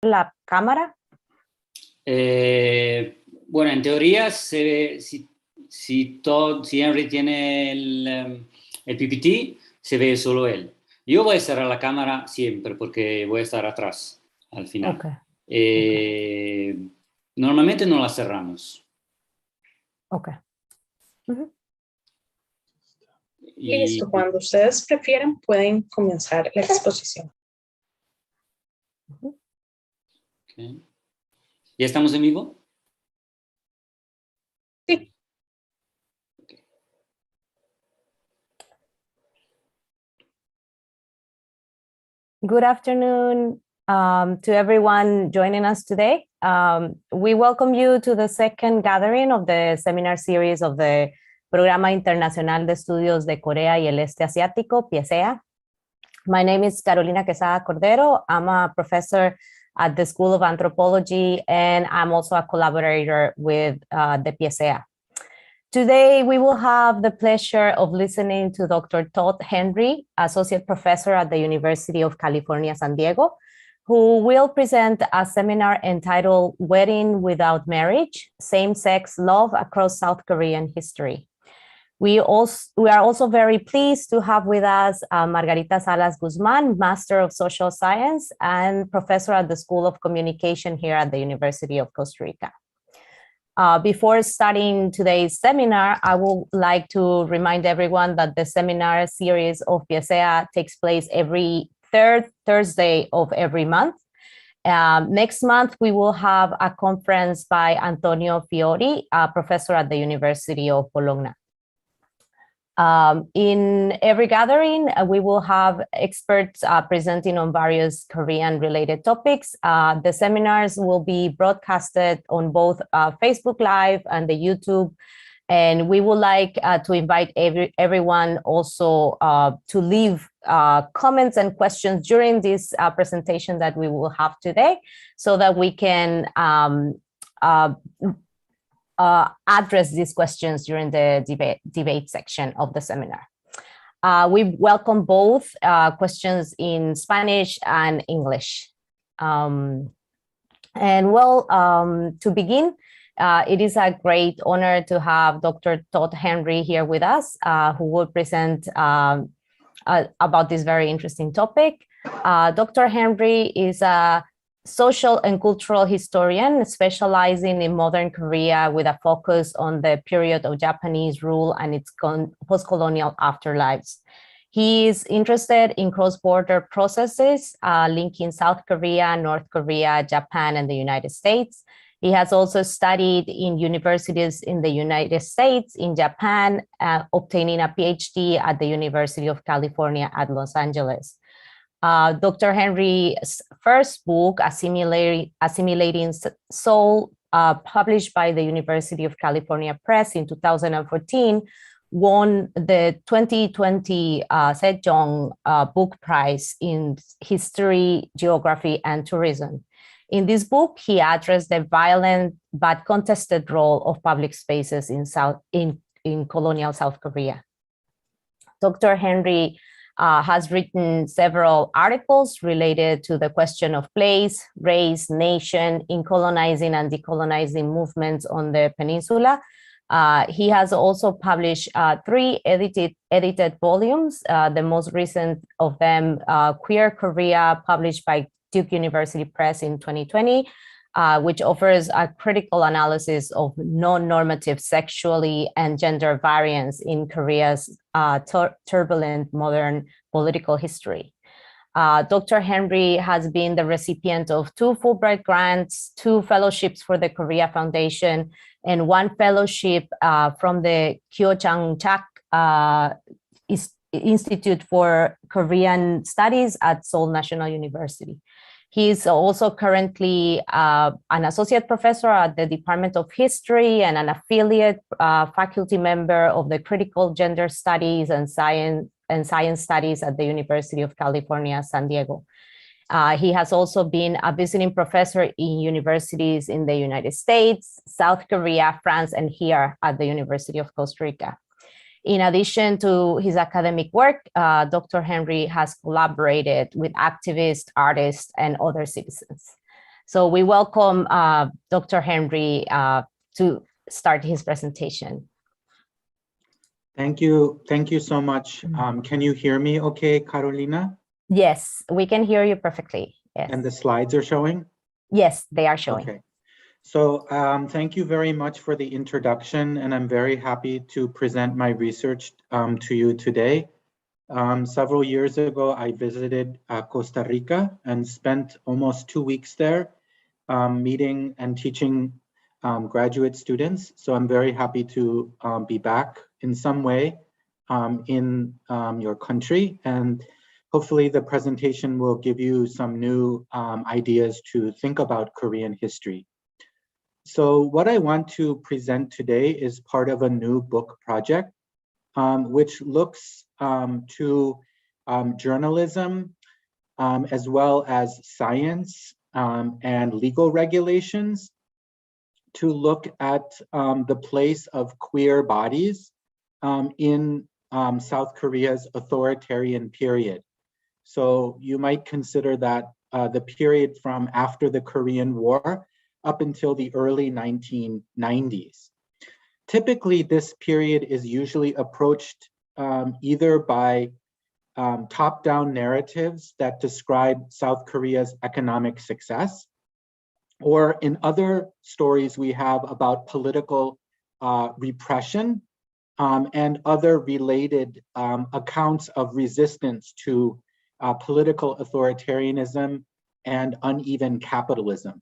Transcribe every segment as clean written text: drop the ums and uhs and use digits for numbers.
la cámara? Bueno, en teoría se ve, si Henry tiene el PPT, se ve solo él. Yo voy a cerrar la cámara siempre porque voy a estar atrás al final. Normalmente no la cerramos. Listo, cuando ustedes prefieran pueden comenzar la exposición. ¿Ya estamos en vivo? Sí. Good afternoon to everyone joining us today. We welcome you to the second gathering of the seminar series of the Programa Internacional de Estudios de Corea y el Este Asiático, PIESEA. My name is Carolina Quesada Cordero. I'm a professor at the School of Anthropology, and I'm also a collaborator with the PIESEA. Today, we will have the pleasure of listening to Dr. Todd Henry, Associate Professor at the University of California, San Diego, who will present a seminar entitled Wedding Without Marriage, Same-Sex Love Across South Korean History. We are also very pleased to have with us Margarita Salas Guzmán, Master of Social Science and Professor at the School of Communication here at the University of Costa Rica. Before starting today's seminar, I would like to remind everyone that the seminar series of PIESEA takes place every third Thursday of every month. Next month, we will have a conference by Antonio Fiori, a professor at the University of Bologna. In every gathering, we will have experts presenting on various Korean-related topics. The seminars will be broadcasted on both Facebook Live and the YouTube, and we would like to invite everyone also to leave comments and questions during this presentation that we will have today, so that we can address these questions during the debate section of the seminar. We welcome both questions in Spanish and English. To begin, it is a great honor to have Dr. Todd Henry here with us, who will present about this very interesting topic. Dr. Henry is a social and cultural historian specializing in modern Korea with a focus on the period of Japanese rule and its post-colonial afterlives. He is interested in cross-border processes linking South Korea, North Korea, Japan, and the United States. He has also studied in universities in the United States, in Japan, obtaining a PhD at the University of California at Los Angeles. Dr. Henry's first book, Assimilating Soul, published by the University of California Press in 2014, won the 2020 Sejong Book Prize in History, Geography, and Tourism. In this book, he addressed the violent but contested role of public spaces in colonial South Korea. Dr. Henry has written several articles related to the question of place, race, nation in colonizing and decolonizing movements on the peninsula. He has also published 3 edited volumes, the most recent of them, Queer Korea, published by Duke University Press in 2020, which offers a critical analysis of non-normative sexuality and gender variance in Korea's turbulent modern political history. Dr. Henry has been the recipient of 2 Fulbright grants, 2 fellowships for the Korea Foundation, and 1 fellowship from the Kyo Chang-chak Institute for Korean Studies at Seoul National University. He is also currently an associate professor at the Department of History and an affiliate faculty member of the Critical Gender Studies and Science Studies at the University of California, San Diego. He has also been a visiting professor in universities in the United States, South Korea, France, and here at the University of Costa Rica. In addition to his academic work, Dr. Henry has collaborated with activists, artists, and other citizens. So we welcome Dr. Henry to start his presentation. Thank you so much. Can you hear me okay, Carolina? Yes, we can hear you perfectly. Yes. And the slides are showing? Yes, they are showing. Okay. So thank you very much for the introduction, and I'm very happy to present my research to you today. Several years ago, I visited Costa Rica and spent almost 2 weeks there meeting and teaching graduate students. So I'm very happy to be back in some way in your country, and hopefully the presentation will give you some new ideas to think about Korean history. So what I want to present today is part of a new book project, which looks to journalism as well as science and legal regulations to look at the place of queer bodies in South Korea's authoritarian period. So you might consider that the period from after the Korean War up until the early 1990s. Typically, this period is usually approached either by top-down narratives that describe South Korea's economic success, or in other stories we have about political repression and other related accounts of resistance to political authoritarianism and uneven capitalism.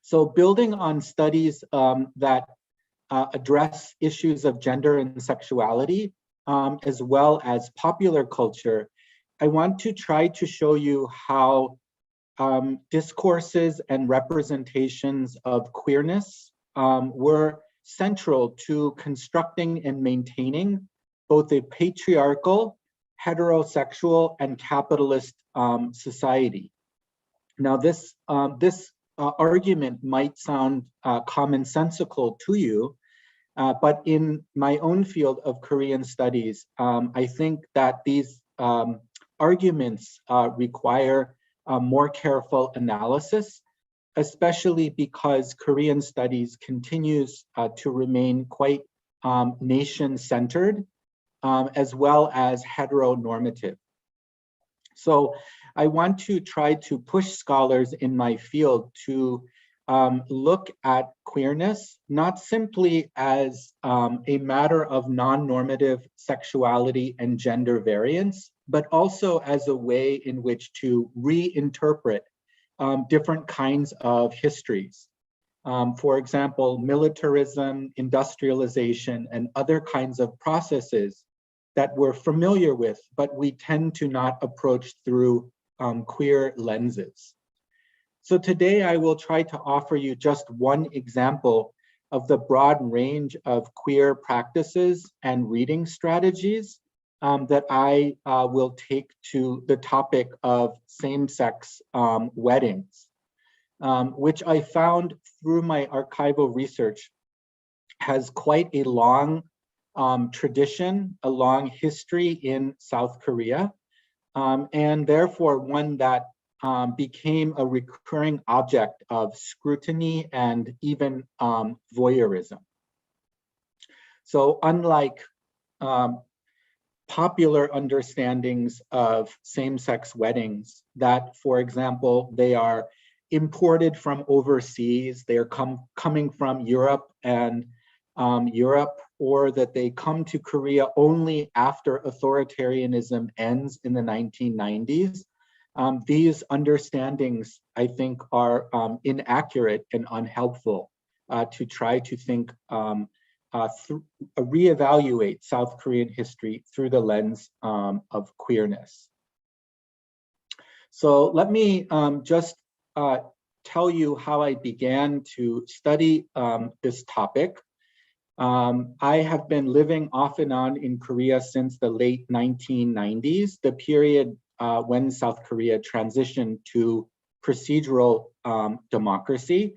So building on studies that address issues of gender and sexuality, as well as popular culture, I want to try to show you how discourses and representations of queerness were central to constructing and maintaining both a patriarchal, heterosexual, and capitalist society. Now, this argument might sound commonsensical to you, but in my own field of Korean studies, I think that these arguments require more careful analysis, especially because Korean studies continues to remain quite nation-centered, as well as heteronormative. So I want to try to push scholars in my field to look at queerness, not simply as a matter of non-normative sexuality and gender variance, but also as a way in which to reinterpret different kinds of histories. For example, militarism, industrialization, and other kinds of processes that we're familiar with, but we tend to not approach through queer lenses. So today I will try to offer you just one example of the broad range of queer practices and reading strategies that I will take to the topic of same-sex weddings, which I found through my archival research has quite a long tradition, a long history in South Korea, and therefore one that became a recurring object of scrutiny and even voyeurism. So unlike popular understandings of same-sex weddings that, for example, they are imported from overseas, they are coming from Europe and or that they come to Korea only after authoritarianism ends in the 1990s. These understandings, I think, are inaccurate and unhelpful to try to think, reevaluate South Korean history through the lens of queerness. So let me just tell you how I began to study this topic. I have been living off and on in Korea since the late 1990s, the period when South Korea transitioned to procedural democracy.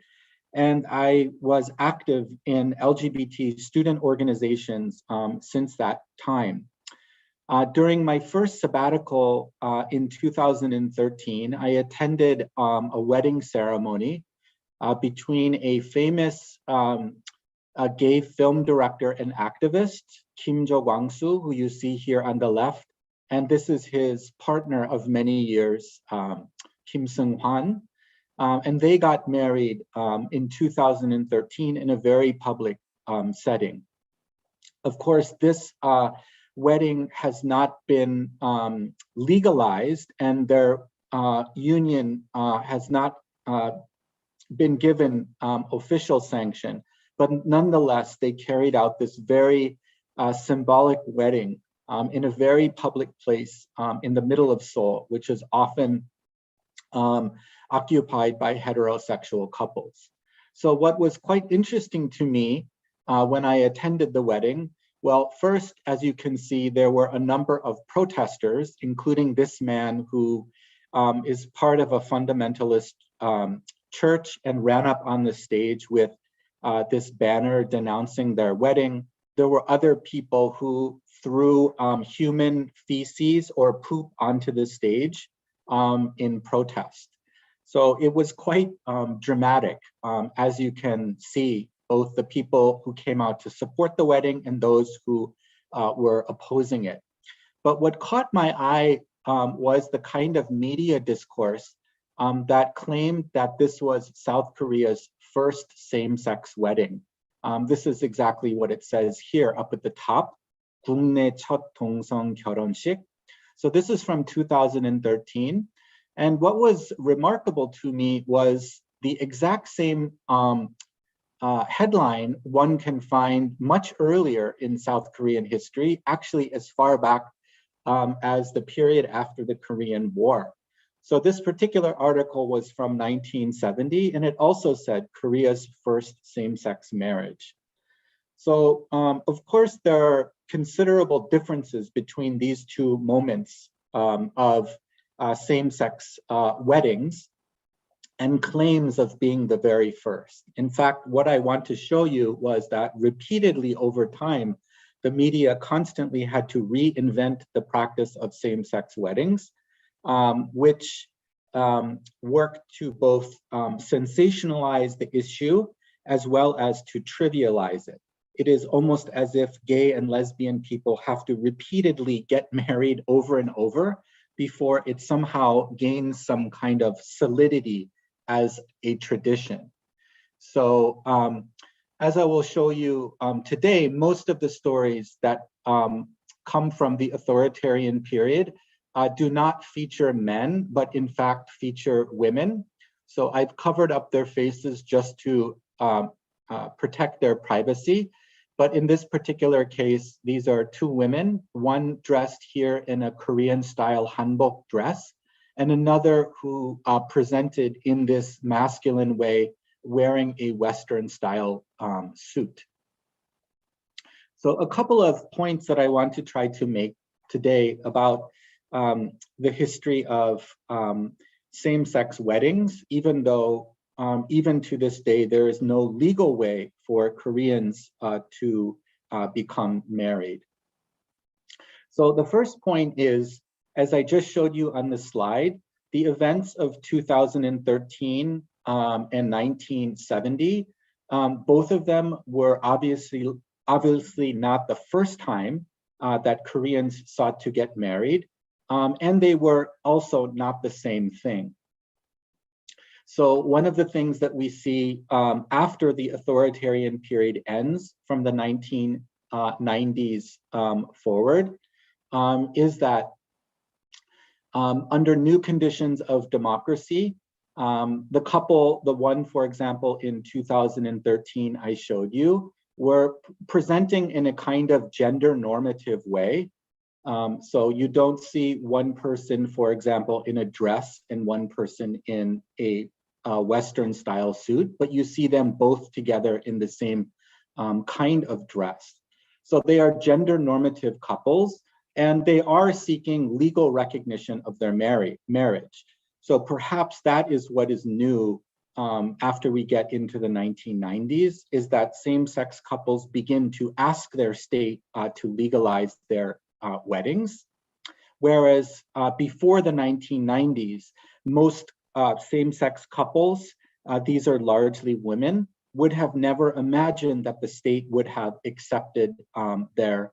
And I was active in LGBT student organizations since that time. During my first sabbatical in 2013, I attended a wedding ceremony between a famous gay film director and activist, Kim Jo-Kwang-soo, who you see here on the left, and this is his partner of many years, Kim Seung-hwan. And they got married in 2013 in a very public setting. Of course, this wedding has not been legalized, and their union has not been given official sanction, but nonetheless, they carried out this very symbolic wedding in a very public place in the middle of Seoul, which is often occupied by heterosexual couples. So what was quite interesting to me when I attended the wedding, well, first, as you can see, there were a number of protesters, including this man who is part of a fundamentalist church and ran up on the stage with this banner denouncing their wedding. There were other people who threw human feces or poop onto the stage in protest. So it was quite dramatic, as you can see, both the people who came out to support the wedding and those who were opposing it. But what caught my eye was the kind of media discourse that claimed that this was South Korea's first same-sex wedding. This is exactly what it says here up at the top, 국내 첫 동성 결혼식. So this is from 2013. And what was remarkable to me was the exact same headline one can find much earlier in South Korean history, actually as far back as the period after the Korean War. So this particular article was from 1970, and it also said Korea's first same-sex marriage. So of course, there are considerable differences between these two moments of same-sex weddings and claims of being the very first. In fact, what I want to show you was that repeatedly over time, the media constantly had to reinvent the practice of same-sex weddings, which worked to both sensationalize the issue as well as to trivialize it. It is almost as if gay and lesbian people have to repeatedly get married over and over before it somehow gains some kind of solidity as a tradition. So as I will show you today, most of the stories that come from the authoritarian period do not feature men, but in fact feature women. So I've covered up their faces just to protect their privacy. But in this particular case, these are two women, one dressed here in a Korean style hanbok dress, and another who presented in this masculine way, wearing a Western style suit. So a couple of points that I want to try to make today about the history of same-sex weddings, even though even to this day, there is no legal way for Koreans to become married. So the first point is, as I just showed you on the slide, the events of 2013 and 1970, both of them were obviously not the first time that Koreans sought to get married, and they were also not the same thing. So one of the things that we see after the authoritarian period ends from the 1990s forward is that under new conditions of democracy, the couple, the one, for example, in 2013 I showed you, were presenting in a kind of gender normative way. So you don't see one person, for example, in a dress and one person in a Western style suit, but you see them both together in the same kind of dress. So they are gender normative couples, and they are seeking legal recognition of their marriage. So perhaps that is what is new after we get into the 1990s, is that same-sex couples begin to ask their state to legalize their weddings. Whereas before the 1990s, most same-sex couples, these are largely women, would have never imagined that the state would have accepted their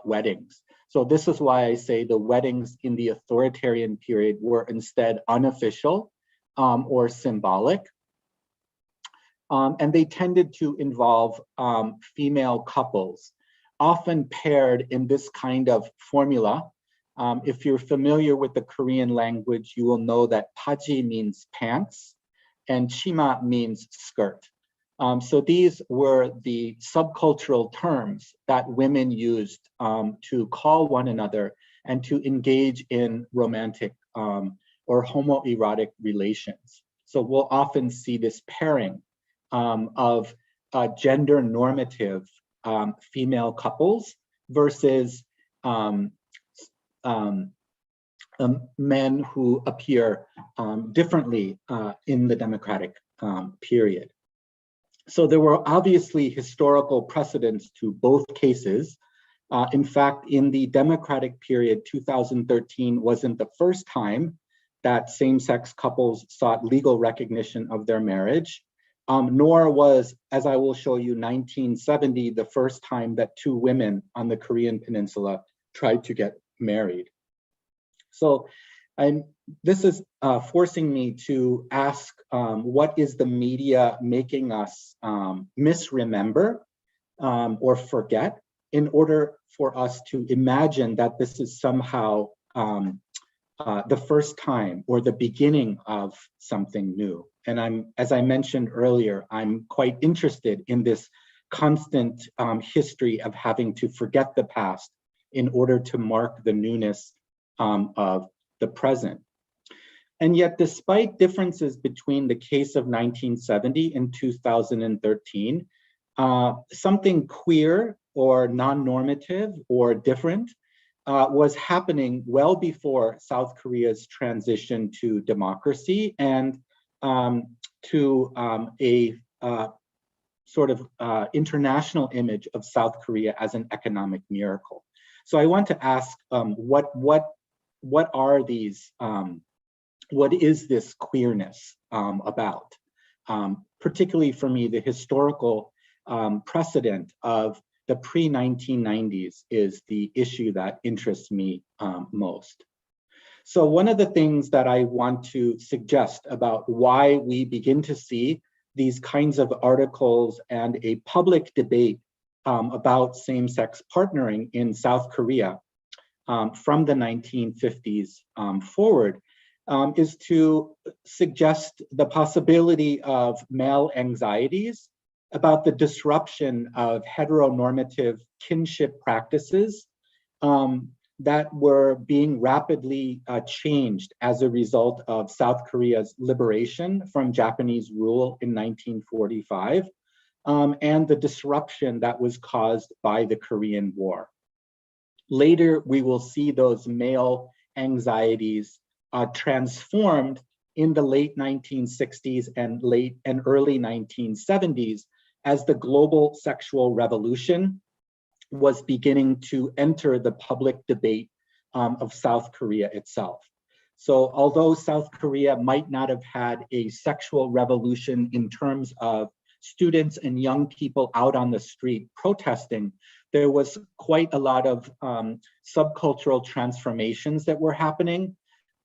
weddings. So this is why I say the weddings in the authoritarian period were instead unofficial or symbolic. And they tended to involve female couples, often paired in this kind of formula. If you're familiar with the Korean language, you will know that paji means pants and chima means skirt. So these were the subcultural terms that women used to call one another and to engage in romantic or homoerotic relations. So we'll often see this pairing of gender normative female couples versus men who appear differently in the democratic period. So there were obviously historical precedents to both cases. In fact, in the democratic period, 2013 wasn't the first time that same-sex couples sought legal recognition of their marriage, nor was, as I will show you, 1970 the first time that two women on the Korean Peninsula tried to get married. So this is forcing me to ask, what is the media making us misremember or forget in order for us to imagine that this is somehow the first time or the beginning of something new? And as I mentioned earlier, I'm quite interested in this constant history of having to forget the past in order to mark the newness of the present. And yet, despite differences between the case of 1970 and 2013, something queer or non-normative or different was happening well before South Korea's transition to democracy and to a sort of international image of South Korea as an economic miracle. So I want to ask, what are these? What is this queerness about? Particularly for me, the historical precedent of the pre-1990s is the issue that interests me most. So one of the things that I want to suggest about why we begin to see these kinds of articles and a public debate about same-sex partnering in South Korea from the 1950s forward is to suggest the possibility of male anxieties about the disruption of heteronormative kinship practices that were being rapidly changed as a result of South Korea's liberation from Japanese rule in 1945 and the disruption that was caused by the Korean War. Later, we will see those male anxieties transformed in the late 1960s and early 1970s as the global sexual revolution was beginning to enter the public debate of South Korea itself. So although South Korea might not have had a sexual revolution in terms of students and young people out on the street protesting, there was quite a lot of subcultural transformations that were happening,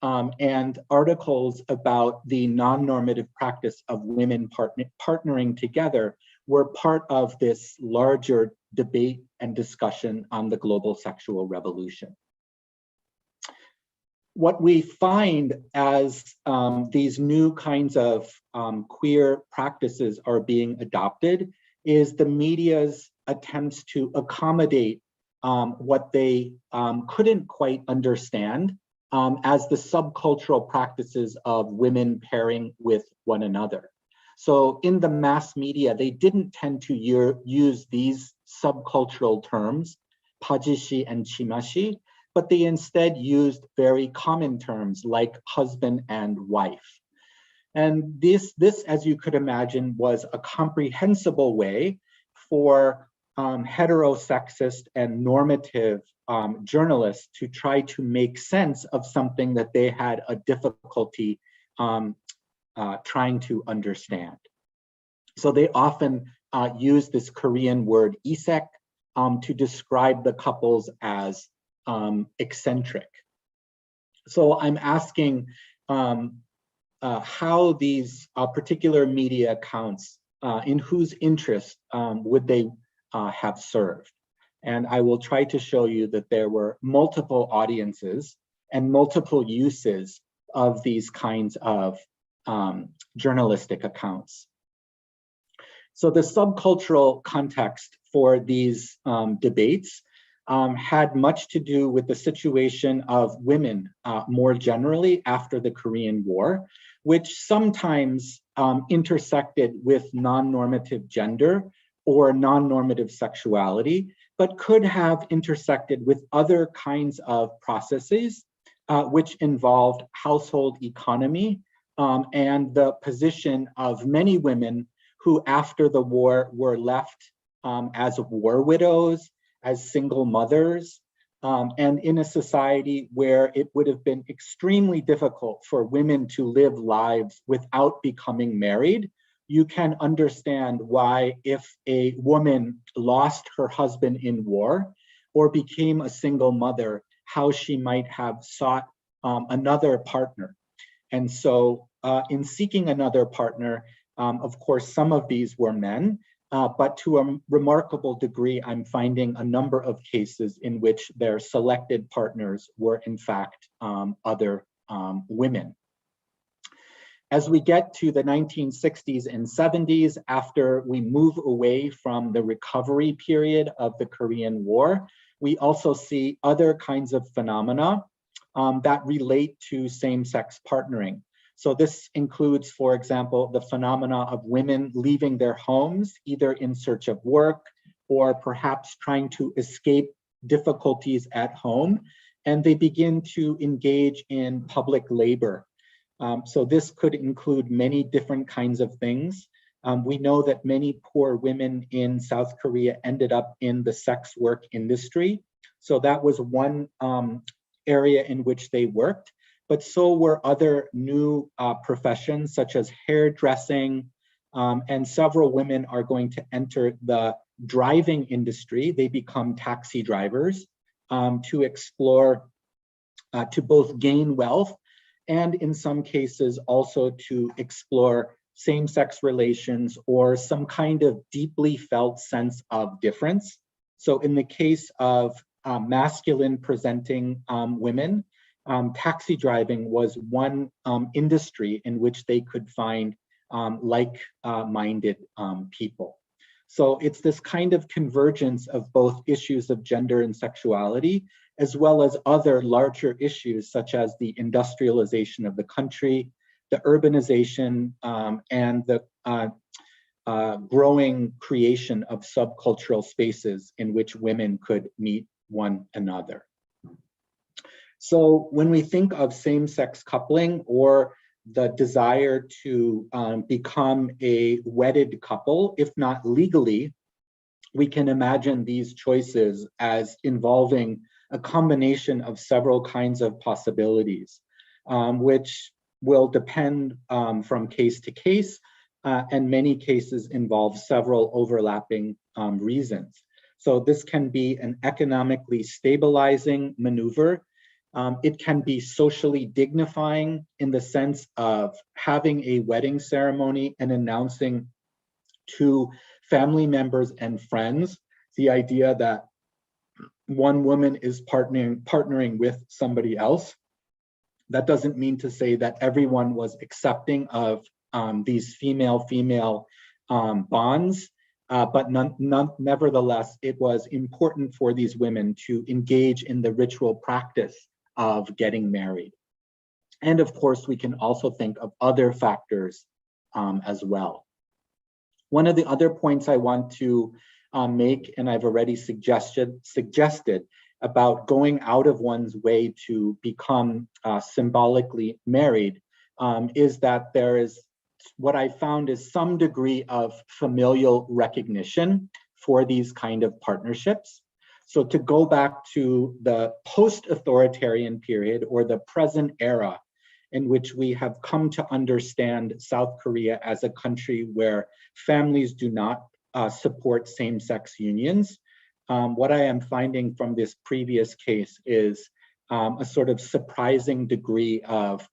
and articles about the non-normative practice of women partnering together were part of this larger debate and discussion on the global sexual revolution. What we find as these new kinds of queer practices are being adopted is the media's attempts to accommodate what they couldn't quite understand as the subcultural practices of women pairing with one another. So in the mass media, they didn't tend to use these subcultural terms, pajishi and chimashi, but they instead used very common terms like husband and wife. And this, as you could imagine, was a comprehensible way for heterosexist and normative journalists to try to make sense of something that they had a difficulty trying to understand. So they often use this Korean word isek to describe the couples as eccentric. So I'm asking how these particular media accounts, in whose interest would they have served? And I will try to show you that there were multiple audiences and multiple uses of these kinds of journalistic accounts. So the subcultural context for these debates had much to do with the situation of women more generally after the Korean War, which sometimes intersected with non-normative gender or non-normative sexuality, but could have intersected with other kinds of processes which involved household economy and the position of many women who after the war were left as war widows, as single mothers, and in a society where it would have been extremely difficult for women to live lives without becoming married. You can understand why, if a woman lost her husband in war or became a single mother, how she might have sought another partner. And so in seeking another partner, of course, some of these were men, but to a remarkable degree, I'm finding a number of cases in which their selected partners were in fact other women. As we get to the 1960s and 70s, after we move away from the recovery period of the Korean War, we also see other kinds of phenomena that relate to same-sex partnering. So this includes, for example, the phenomena of women leaving their homes, either in search of work or perhaps trying to escape difficulties at home, and they begin to engage in public labor. So this could include many different kinds of things. We know that many poor women in South Korea ended up in the sex work industry. So that was one area in which they worked, but so were other new professions such as hairdressing, and several women are going to enter the driving industry. They become taxi drivers to explore, to both gain wealth and in some cases also to explore same-sex relations or some kind of deeply felt sense of difference. So in the case of masculine presenting women, taxi driving was one industry in which they could find like-minded people. So it's this kind of convergence of both issues of gender and sexuality, as well as other larger issues such as the industrialization of the country, the urbanization, and the growing creation of subcultural spaces in which women could meet one another. So when we think of same-sex coupling or the desire to become a wedded couple, if not legally, we can imagine these choices as involving a combination of several kinds of possibilities, which will depend from case to case, and many cases involve several overlapping reasons. So this can be an economically stabilizing maneuver. It can be socially dignifying in the sense of having a wedding ceremony and announcing to family members and friends the idea that one woman is partnering with somebody else. That doesn't mean to say that everyone was accepting of these female-female bonds, but nevertheless, it was important for these women to engage in the ritual practice of getting married. And of course, we can also think of other factors as well. One of the other points I want to make, and I've already suggested about going out of one's way to become symbolically married, is that there is what I found is some degree of familial recognition for these kind of partnerships. So to go back to the post-authoritarian period or the present era in which we have come to understand South Korea as a country where families do not support same-sex unions, what I am finding from this previous case is a sort of surprising degree of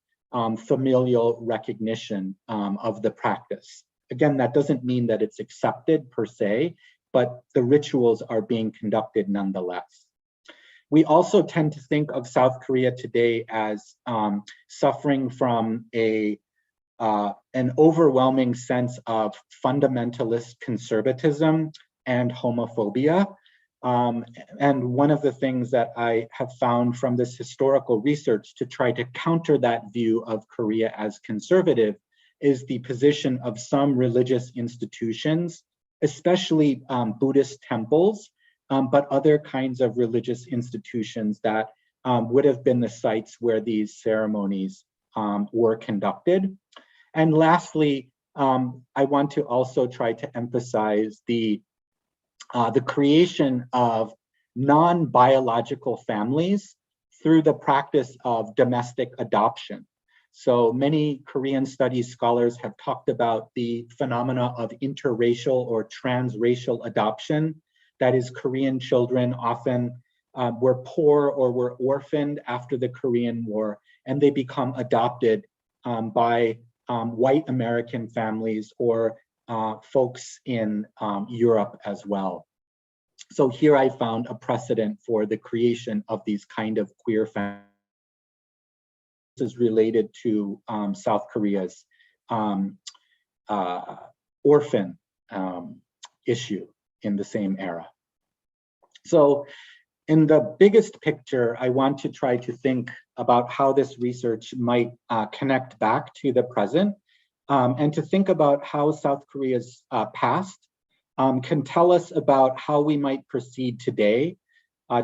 familial recognition of the practice. Again, that doesn't mean that it's accepted per se, but the rituals are being conducted nonetheless. We also tend to think of South Korea today as suffering from an overwhelming sense of fundamentalist conservatism and homophobia. And one of the things that I have found from this historical research to try to counter that view of Korea as conservative is the position of some religious institutions, especially Buddhist temples, but other kinds of religious institutions that would have been the sites where these ceremonies were conducted. And lastly, I want to also try to emphasize the creation of non-biological families through the practice of domestic adoption. So many Korean studies scholars have talked about the phenomena of interracial or transracial adoption. That is, Korean children often were poor or were orphaned after the Korean War, and they become adopted by white American families or folks in Europe as well. So here I found a precedent for the creation of these kind of queer families. This is related to South Korea's orphan issue in the same era. So in the biggest picture, I want to try to think about how this research might connect back to the present and to think about how South Korea's past can tell us about how we might proceed today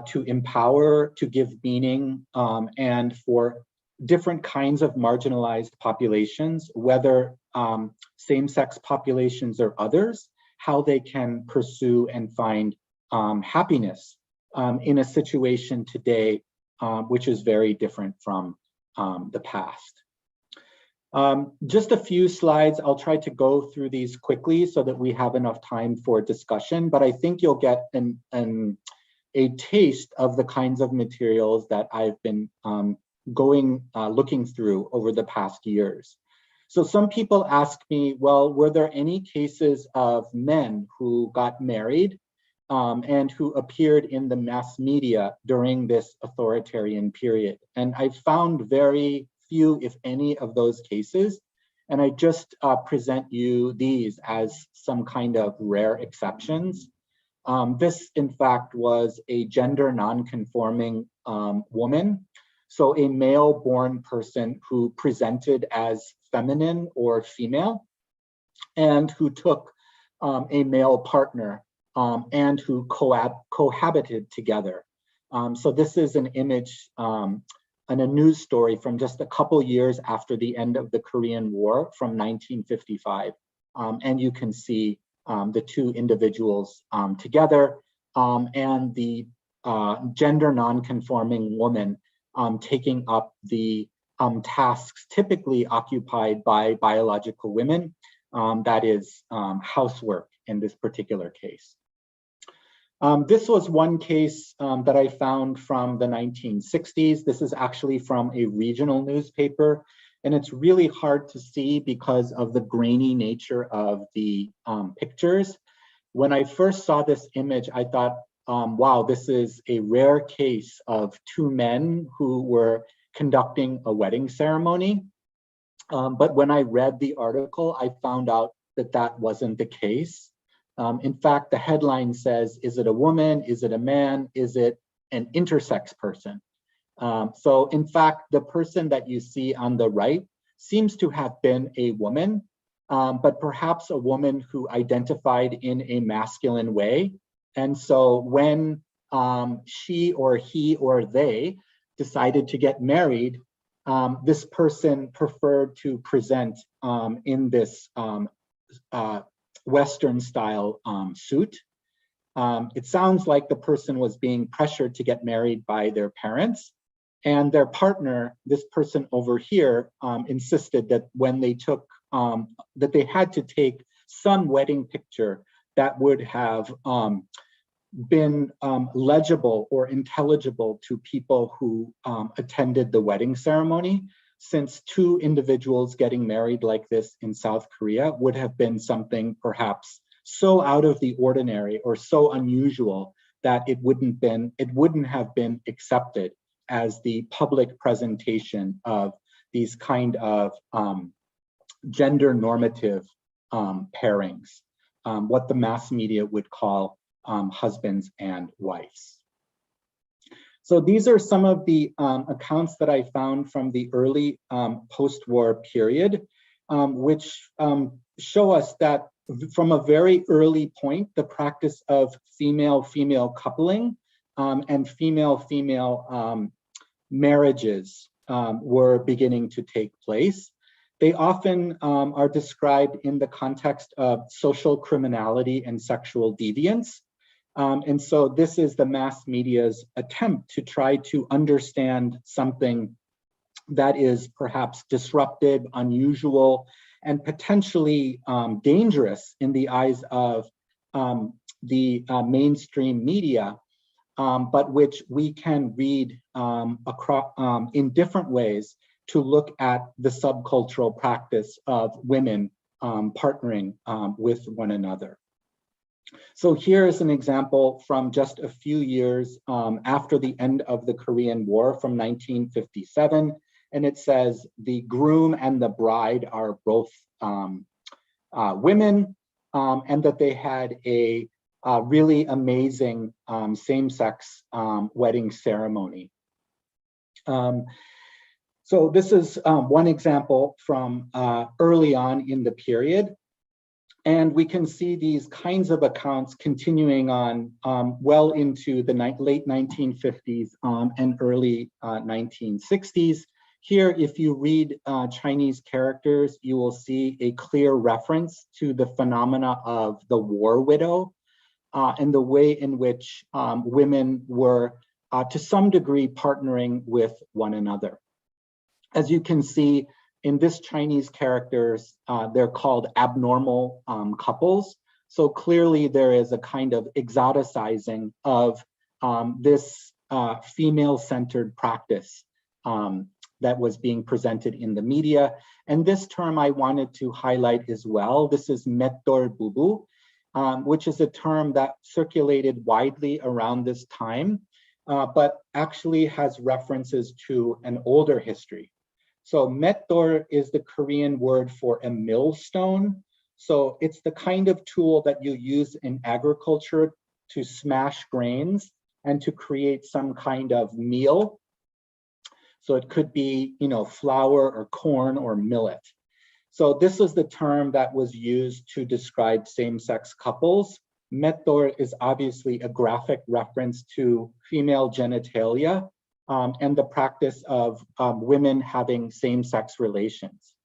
to empower, to give meaning, and for different kinds of marginalized populations, whether same-sex populations or others, how they can pursue and find happiness in a situation today which is very different from the past. Just a few slides. I'll try to go through these quickly so that we have enough time for discussion, but I think you'll get a taste of the kinds of materials that I've been looking through over the past years. So some people ask me, well, were there any cases of men who got married and who appeared in the mass media during this authoritarian period? And I found very few, if any, of those cases. And I just present you these as some kind of rare exceptions. This, in fact, was a gender non-conforming woman. So a male-born person who presented as feminine or female and who took a male partner and who cohabited together. So this is an image and a news story from just a couple years after the end of the Korean War from 1955. And you can see the two individuals together and the gender non-conforming woman taking up the tasks typically occupied by biological women, that is housework in this particular case. This was one case that I found from the 1960s. This is actually from a regional newspaper, and it's really hard to see because of the grainy nature of the pictures. When I first saw this image, I thought, wow, this is a rare case of two men who were conducting a wedding ceremony. But when I read the article, I found out that that wasn't the case. In fact, the headline says, is it a woman? Is it a man? Is it an intersex person? So in fact, the person that you see on the right seems to have been a woman, but perhaps a woman who identified in a masculine way. And so when she or he or they decided to get married, this person preferred to present in this Western style suit. it sounds like the person was being pressured to get married by their parents, and their partner, this person over here, insisted that when they took, that they had to take some wedding picture that would have been legible or intelligible to people who attended the wedding ceremony, since two individuals getting married like this in South Korea would have been something perhaps so out of the ordinary or so unusual that it wouldn't have been accepted as the public presentation of these kind of gender normative pairings, what the mass media would call husbands and wives. So these are some of the accounts that I found from the early post-war period, which show us that from a very early point, the practice of female-female coupling and female-female marriages were beginning to take place. They often are described in the context of social criminality and sexual deviance. And so this is the mass media's attempt to try to understand something that is perhaps disruptive, unusual, and potentially dangerous in the eyes of the mainstream media, but which we can read across, in different ways to look at the subcultural practice of women partnering with one another. So here is an example from just a few years after the end of the Korean War from 1957. And it says the groom and the bride are both women, and that they had a really amazing same-sex wedding ceremony. So this is one example from early on in the period. And we can see these kinds of accounts continuing on well into the late 1950s and early 1960s. Here, if you read Chinese characters, you will see a clear reference to the phenomena of the war widow and the way in which women were, to some degree, partnering with one another. As you can see, in this Chinese characters, they're called abnormal couples. So clearly there is a kind of exoticizing of this female-centered practice that was being presented in the media. And this term I wanted to highlight as well. This is metdor bubu, which is a term that circulated widely around this time, but actually has references to an older history. So metdor is the Korean word for a millstone. So it's the kind of tool that you use in agriculture to smash grains and to create some kind of meal. So it could be, flour or corn or millet. So this is the term that was used to describe same-sex couples. Metdor is obviously a graphic reference to female genitalia, and the practice of women having same-sex relations.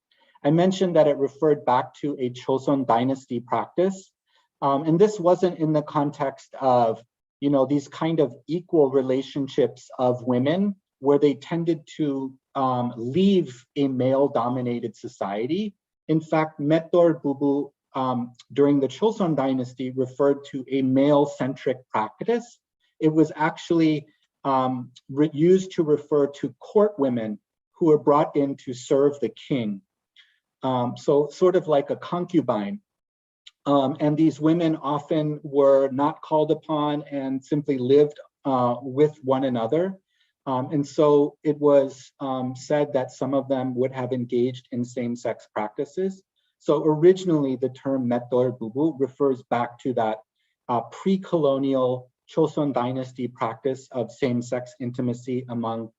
I mentioned that it referred back to a Joseon dynasty practice, and this wasn't in the context of, these kind of equal relationships of women where they tended to leave a male-dominated society. In fact, metdor bubu during the Joseon dynasty referred to a male-centric practice. It was actually used to refer to court women who were brought in to serve the king. So sort of like a concubine. And these women often were not called upon and simply lived with one another. And so it was said that some of them would have engaged in same-sex practices. So originally the term metdor bubu refers back to that pre-colonial Joseon dynasty practice of same-sex intimacy among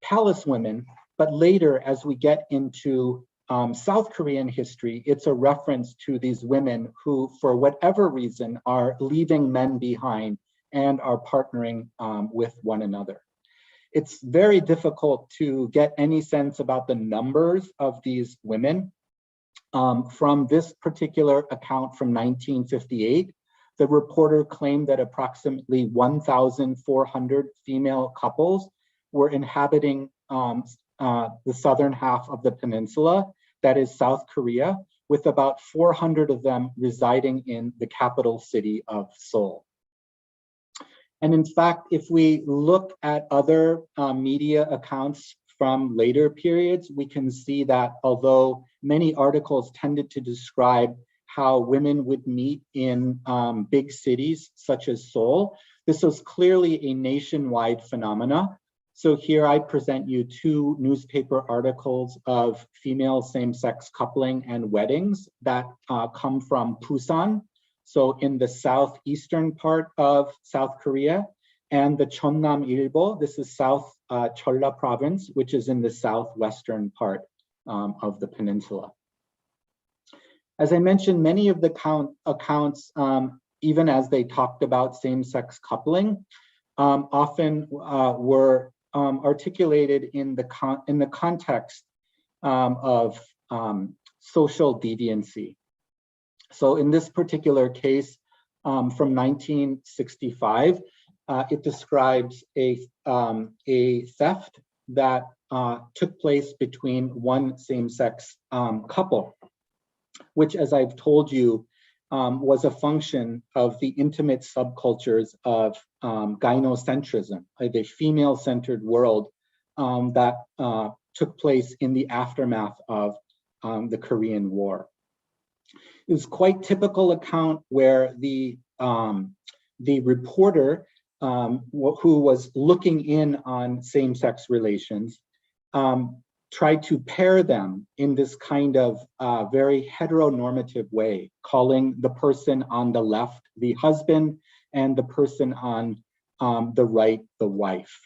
palace women. But later, as we get into South Korean history, it's a reference to these women who, for whatever reason, are leaving men behind and are partnering with one another. It's very difficult to get any sense about the numbers of these women from this particular account from 1958. the reporter claimed that approximately 1,400 female couples were inhabiting the southern half of the peninsula, that is South Korea, with about 400 of them residing in the capital city of Seoul. And in fact, if we look at other media accounts from later periods, we can see that although many articles tended to describe how women would meet in big cities such as Seoul, this was clearly a nationwide phenomena. So here I present you two newspaper articles of female same-sex coupling and weddings that come from Busan, so in the southeastern part of South Korea, and the Cheonnam-ilbo, this is South Jeolla province, which is in the southwestern part of the peninsula. As I mentioned, many of the accounts, even as they talked about same-sex coupling, often were articulated in the context of social deviancy. So in this particular case from 1965, it describes a theft that took place between one same-sex couple, which, as I've told you, was a function of the intimate subcultures of gynocentrism, the female-centered world that took place in the aftermath of the Korean War. It was quite typical account where the reporter who was looking in on same-sex relations tried to pair them in this kind of very heteronormative way, calling the person on the left the husband and the person on the right the wife.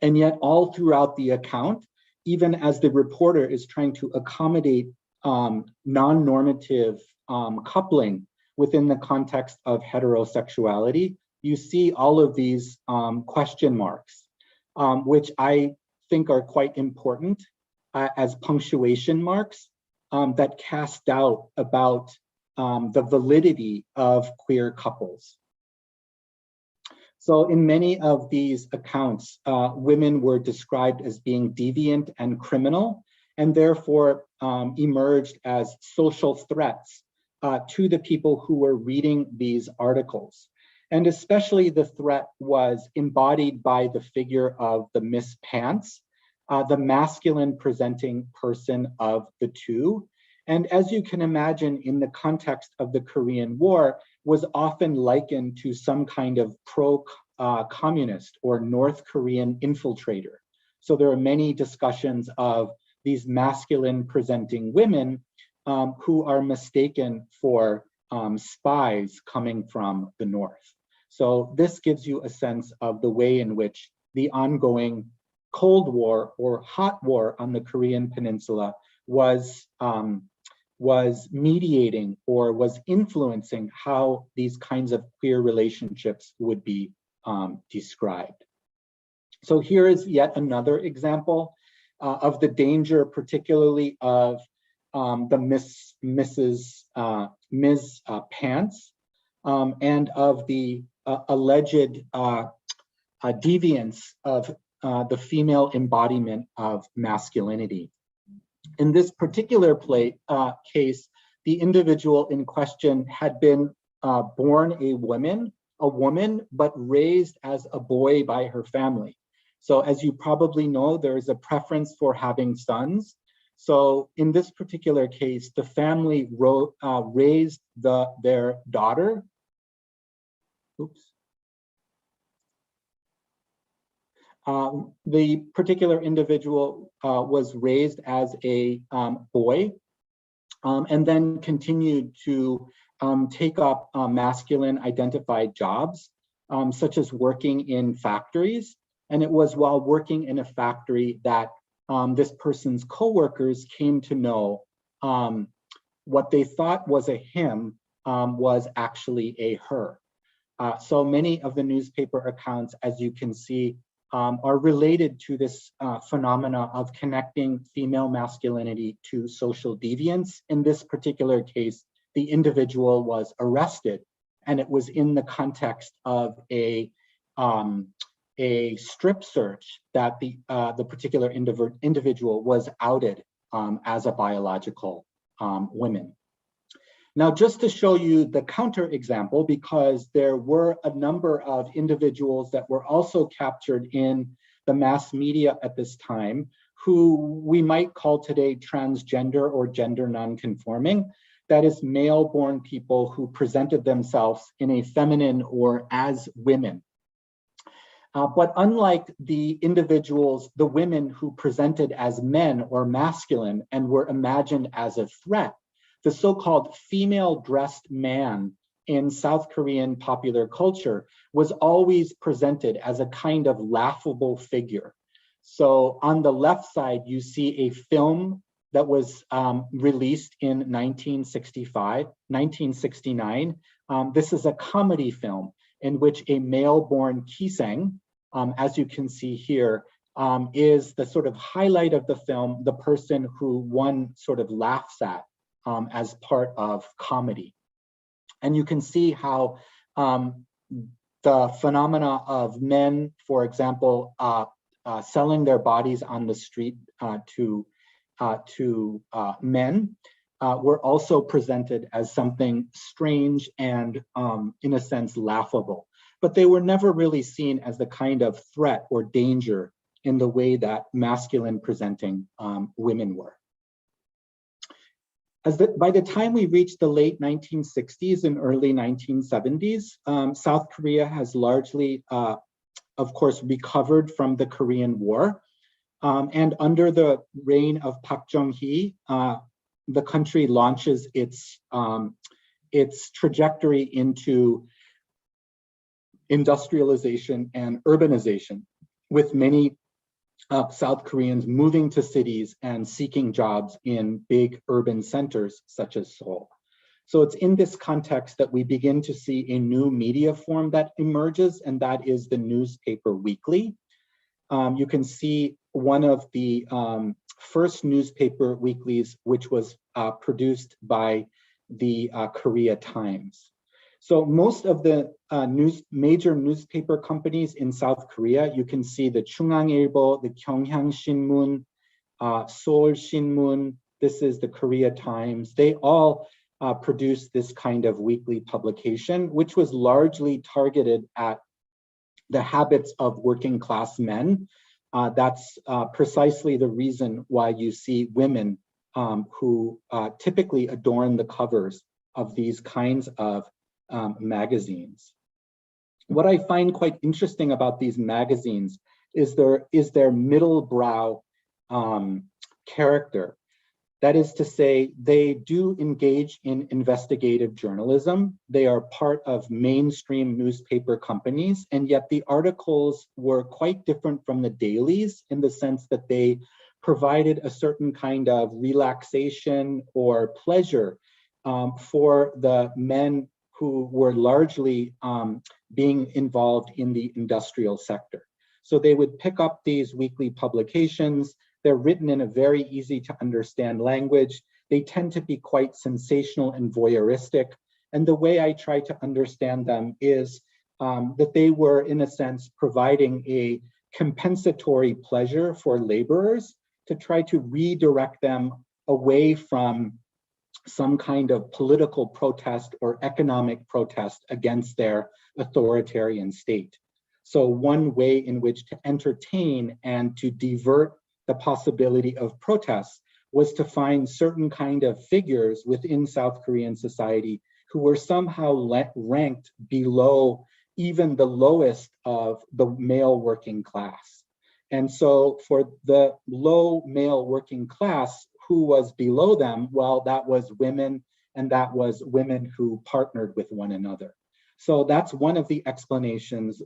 And yet all throughout the account, even as the reporter is trying to accommodate non-normative coupling within the context of heterosexuality, you see all of these question marks, which I think are quite important as punctuation marks that cast doubt about the validity of queer couples. So in many of these accounts, women were described as being deviant and criminal, and therefore emerged as social threats to the people who were reading these articles. And especially the threat was embodied by the figure of the Miss Pants, the masculine presenting person of the two. And as you can imagine, in the context of the Korean War, was often likened to some kind of pro-communist or North Korean infiltrator. So there are many discussions of these masculine presenting women who are mistaken for spies coming from the North. So this gives you a sense of the way in which the ongoing Cold War or hot war on the Korean Peninsula was mediating or was influencing how these kinds of queer relationships would be described. So here is yet another example of the danger, particularly of the Ms. Pants and of the alleged deviance of the female embodiment of masculinity. In this particular case, the individual in question had been born a woman, but raised as a boy by her family. So as you probably know, there is a preference for having sons. So in this particular case, the family raised their daughter. The particular individual was raised as a boy and then continued to take up masculine identified jobs, such as working in factories. And it was while working in a factory that this person's coworkers came to know what they thought was a him was actually a her. So many of the newspaper accounts, as you can see, are related to this phenomena of connecting female masculinity to social deviance. In this particular case, the individual was arrested and it was in the context of a strip search that the particular individual was outed as a biological woman. Now, just to show you the counterexample, because there were a number of individuals that were also captured in the mass media at this time, who we might call today transgender or gender nonconforming. That is, male-born people who presented themselves in a feminine or as women. But unlike the individuals, the women who presented as men or masculine and were imagined as a threat, the so-called female-dressed man in South Korean popular culture was always presented as a kind of laughable figure. So on the left side, you see a film that was released in 1969. This is a comedy film in which a male-born Kiseng, as you can see here, is the sort of highlight of the film, the person who one sort of laughs at as part of comedy. And you can see how the phenomena of men, for example, selling their bodies on the street to men were also presented as something strange and, in a sense, laughable. But they were never really seen as the kind of threat or danger in the way that masculine presenting women were. By the time we reached the late 1960s and early 1970s, South Korea has largely, of course, recovered from the Korean War. And under the reign of Park Chung-hee, the country launches its trajectory into industrialization and urbanization, with many South Koreans moving to cities and seeking jobs in big urban centers such as Seoul. So it's in this context that we begin to see a new media form that emerges, and that is the newspaper weekly. You can see one of the first newspaper weeklies, which was produced by the Korea Times. So most of the major newspaper companies in South Korea, you can see the Chungang-ilbo, the Gyeongyang Shinmun, Seoul Shinmun, this is the Korea Times. They all produced this kind of weekly publication, which was largely targeted at the habits of working class men. That's precisely the reason why you see women who typically adorn the covers of these kinds of magazines. What I find quite interesting about these magazines is their middle brow character. That is to say, they do engage in investigative journalism. They are part of mainstream newspaper companies, and yet the articles were quite different from the dailies in the sense that they provided a certain kind of relaxation or pleasure for the men who were largely being involved in the industrial sector. So they would pick up these weekly publications. They're written in a very easy to understand language. They tend to be quite sensational and voyeuristic. And the way I try to understand them is that they were, in a sense, providing a compensatory pleasure for laborers to try to redirect them away from some kind of political protest or economic protest against their authoritarian state. So one way in which to entertain and to divert the possibility of protests was to find certain kind of figures within South Korean society who were somehow ranked below even the lowest of the male working class. And so for the low male working class, who was below them? Well, that was women, and that was women who partnered with one another. So that's one of the explanations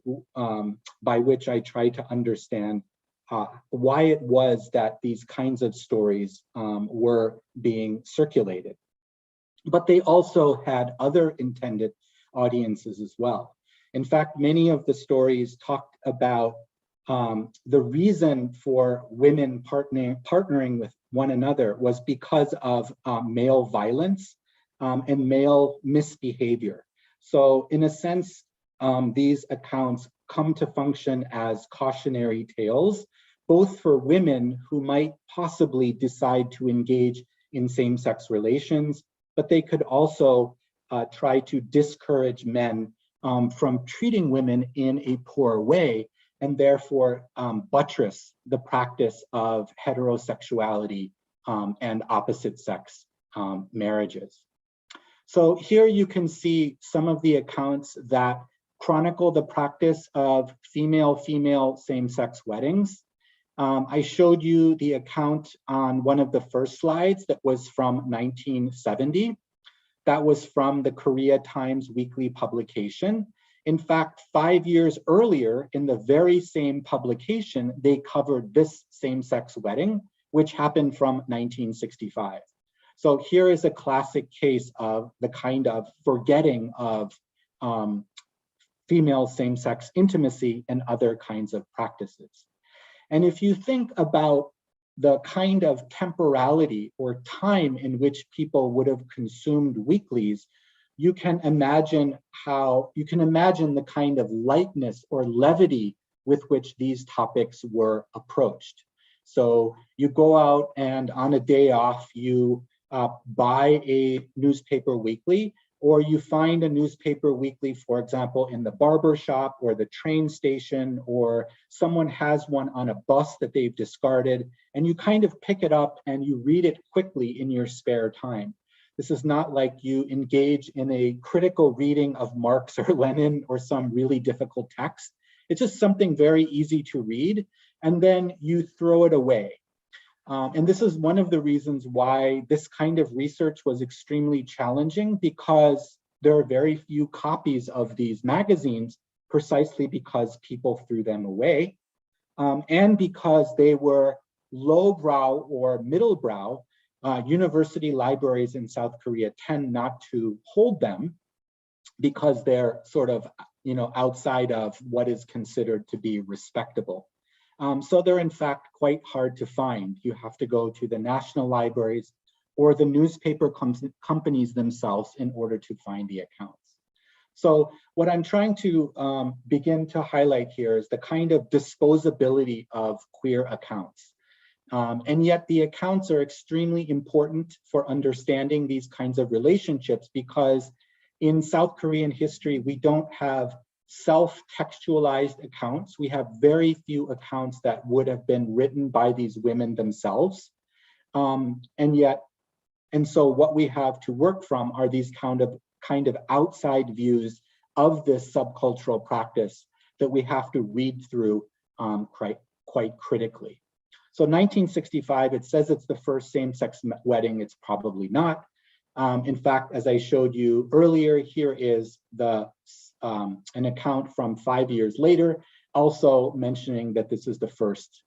by which I try to understand why it was that these kinds of stories were being circulated. But they also had other intended audiences as well. In fact, many of the stories talked about the reason for women partnering with one another was because of male violence and male misbehavior. So in a sense, these accounts come to function as cautionary tales, both for women who might possibly decide to engage in same-sex relations, but they could also try to discourage men from treating women in a poor way, and therefore buttress the practice of heterosexuality and opposite-sex marriages. So here you can see some of the accounts that chronicle the practice of female-female same-sex weddings. I showed you the account on one of the first slides that was from 1970. That was from the Korea Times weekly publication. In fact, 5 years earlier, in the very same publication, they covered this same-sex wedding, which happened from 1965. So here is a classic case of the kind of forgetting of female same-sex intimacy and other kinds of practices. And if you think about the kind of temporality or time in which people would have consumed weeklies, you can imagine the kind of lightness or levity with which these topics were approached. So you go out and on a day off, you buy a newspaper weekly, or you find a newspaper weekly, for example, in the barber shop or the train station, or someone has one on a bus that they've discarded, and you kind of pick it up and you read it quickly in your spare time. This is not like you engage in a critical reading of Marx or Lenin or some really difficult text. It's just something very easy to read, and then you throw it away. And this is one of the reasons why this kind of research was extremely challenging, because there are very few copies of these magazines, precisely because people threw them away, and because they were lowbrow or middlebrow. University libraries in South Korea tend not to hold them because they're sort of, outside of what is considered to be respectable. So they're in fact quite hard to find. You have to go to the national libraries or the newspaper companies themselves in order to find the accounts. So what I'm trying to begin to highlight here is the kind of disposability of queer accounts. And yet the accounts are extremely important for understanding these kinds of relationships, because in South Korean history, we don't have self-textualized accounts. We have very few accounts that would have been written by these women themselves. And so what we have to work from are these kind of outside views of this subcultural practice that we have to read through quite critically. So 1965, it says it's the first same-sex wedding. It's probably not. In fact, as I showed you earlier, here is an account from 5 years later, also mentioning that this is the first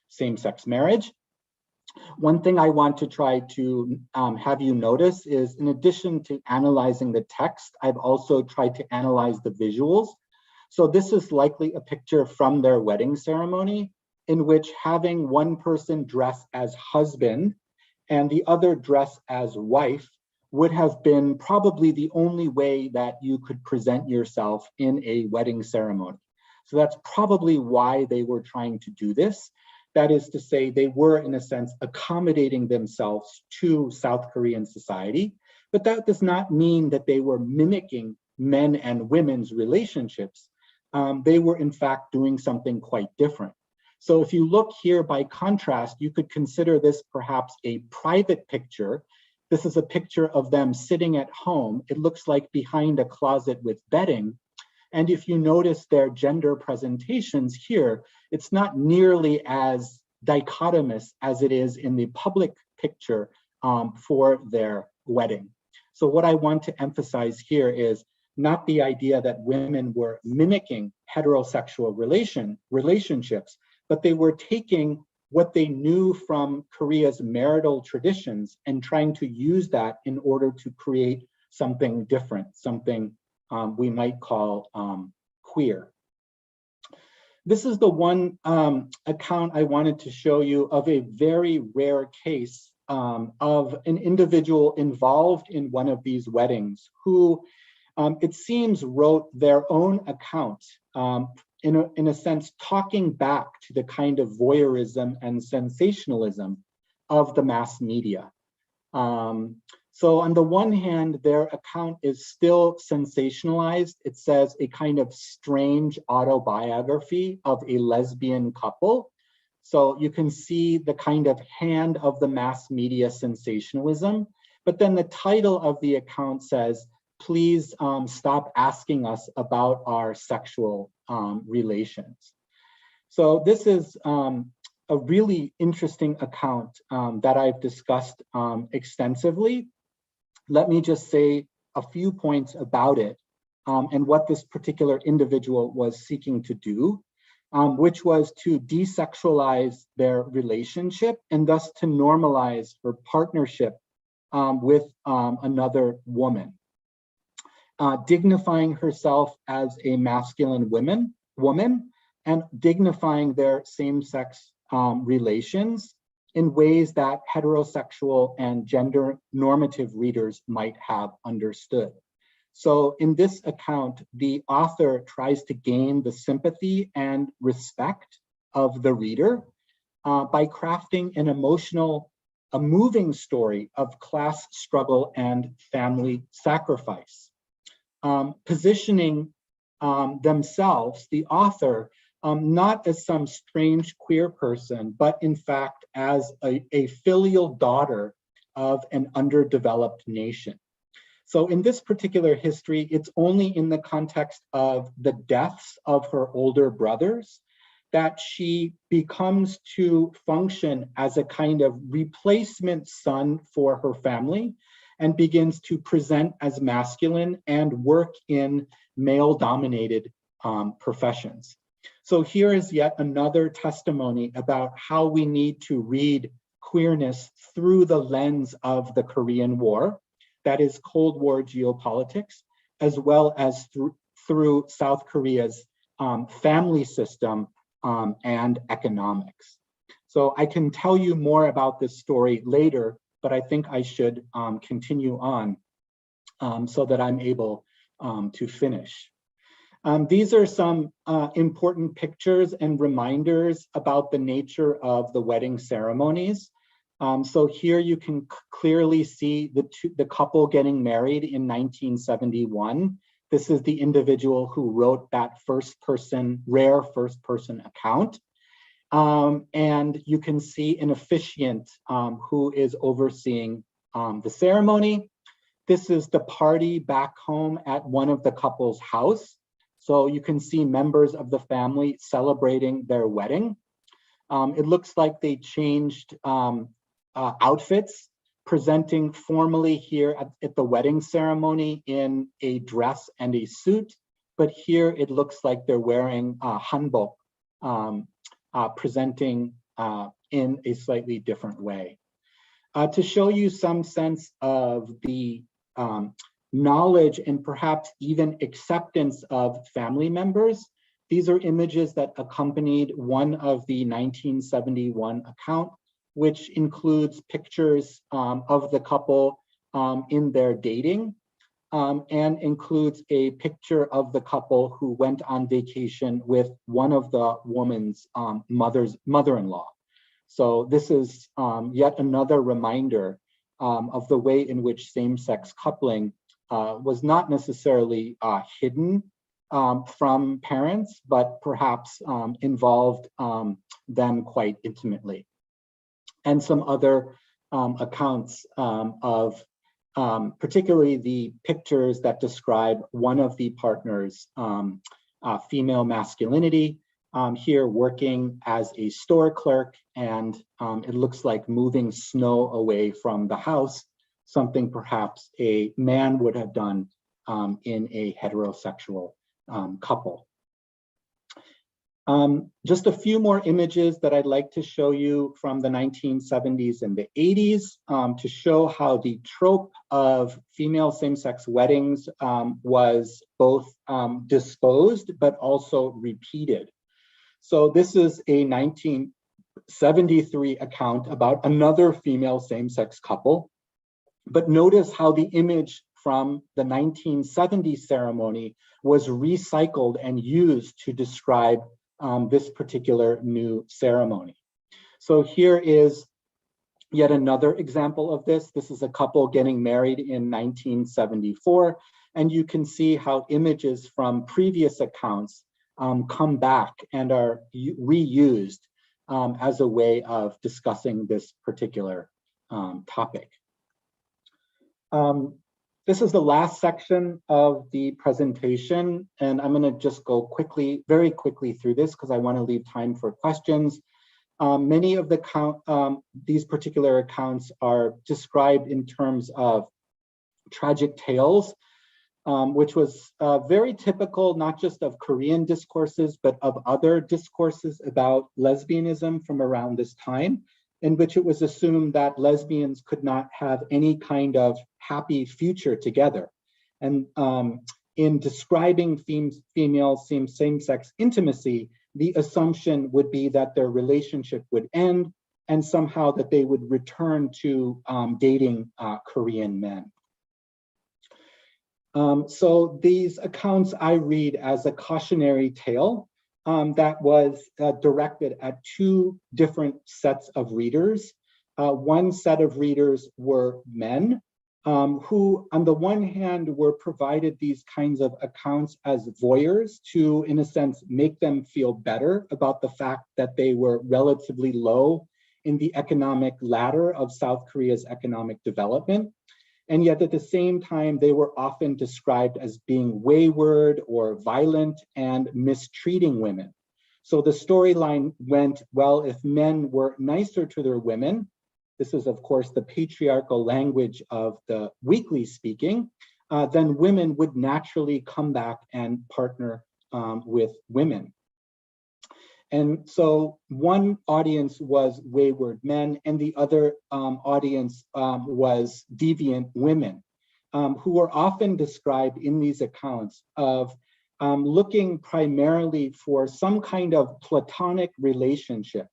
same-sex marriage. One thing I want to try to have you notice is, in addition to analyzing the text, I've also tried to analyze the visuals. So this is likely a picture from their wedding ceremony, in which having one person dress as husband and the other dress as wife would have been probably the only way that you could present yourself in a wedding ceremony. So that's probably why they were trying to do this. That is to say, they were, in a sense, accommodating themselves to South Korean society, but that does not mean that they were mimicking men and women's relationships. They were, in fact, doing something quite different. So if you look here, by contrast, you could consider this perhaps a private picture. This is a picture of them sitting at home. It looks like behind a closet with bedding. And if you notice their gender presentations here, it's not nearly as dichotomous as it is in the public picture for their wedding. So what I want to emphasize here is not the idea that women were mimicking heterosexual relationships, but they were taking what they knew from Korea's marital traditions and trying to use that in order to create something different, something we might call queer. This is the one account I wanted to show you of a very rare case of an individual involved in one of these weddings who it seems wrote their own account, in a sense, talking back to the kind of voyeurism and sensationalism of the mass media. So on the one hand, their account is still sensationalized. It says a kind of strange autobiography of a lesbian couple. So you can see the kind of hand of the mass media sensationalism. But then the title of the account says, please stop asking us about our sexual relations. So this is a really interesting account that I've discussed extensively. Let me just say a few points about it and what this particular individual was seeking to do, which was to desexualize their relationship and thus to normalize her partnership with another woman. Dignifying herself as a masculine woman and dignifying their same-sex relations in ways that heterosexual and gender normative readers might have understood. So in this account, the author tries to gain the sympathy and respect of the reader by crafting an emotional, a moving story of class struggle and family sacrifice. Positioning themselves, the author, not as some strange queer person, but in fact as a filial daughter of an underdeveloped nation. So in this particular history, it's only in the context of the deaths of her older brothers that she becomes to function as a kind of replacement son for her family and begins to present as masculine and work in male-dominated professions. So here is yet another testimony about how we need to read queerness through the lens of the Korean War, that is Cold War geopolitics, as well as through South Korea's family system and economics. So I can tell you more about this story later, but I think I should continue on so that I'm able to finish. These are some important pictures and reminders about the nature of the wedding ceremonies. So here you can clearly see the couple getting married in 1971. This is the individual who wrote that rare first person account. And you can see an officiant who is overseeing the ceremony. This is the party back home at one of the couple's house. So you can see members of the family celebrating their wedding. It looks like they changed outfits, presenting formally here at the wedding ceremony in a dress and a suit. But here it looks like they're wearing hanbok, presenting in a slightly different way. To show you some sense of the knowledge and perhaps even acceptance of family members, these are images that accompanied one of the 1971 account, which includes pictures of the couple in their dating and includes a picture of the couple who went on vacation with one of the woman's mother-in-law. So this is yet another reminder of the way in which same-sex coupling was not necessarily hidden from parents, but perhaps involved them quite intimately. And some other accounts of particularly the pictures that describe one of the partners' female masculinity, here working as a store clerk, and it looks like moving snow away from the house, something perhaps a man would have done in a heterosexual couple. Just a few more images that I'd like to show you from the 1970s and the 80s to show how the trope of female same-sex weddings was both disposed but also repeated. So this is a 1973 account about another female same-sex couple. But notice how the image from the 1970 ceremony was recycled and used to describe this particular new ceremony. So here is yet another example of this. This is a couple getting married in 1974, and you can see how images from previous accounts come back and are reused as a way of discussing this particular topic. This is the last section of the presentation, and I'm going to just go quickly, very quickly through this because I want to leave time for questions. Many of these particular accounts are described in terms of tragic tales, which was very typical, not just of Korean discourses, but of other discourses about lesbianism from around this time, in which it was assumed that lesbians could not have any kind of happy future together. And in describing female same-sex intimacy, the assumption would be that their relationship would end and somehow that they would return to dating Korean men. So these accounts I read as a cautionary tale that was directed at two different sets of readers. One set of readers were men who, on the one hand, were provided these kinds of accounts as voyeurs to, in a sense, make them feel better about the fact that they were relatively low in the economic ladder of South Korea's economic development. And yet at the same time, they were often described as being wayward or violent and mistreating women. So the storyline went, well, if men were nicer to their women, this is of course the patriarchal language of the weekly speaking, then women would naturally come back and partner with women. And so one audience was wayward men and the other audience was deviant women, who were often described in these accounts of looking primarily for some kind of platonic relationship.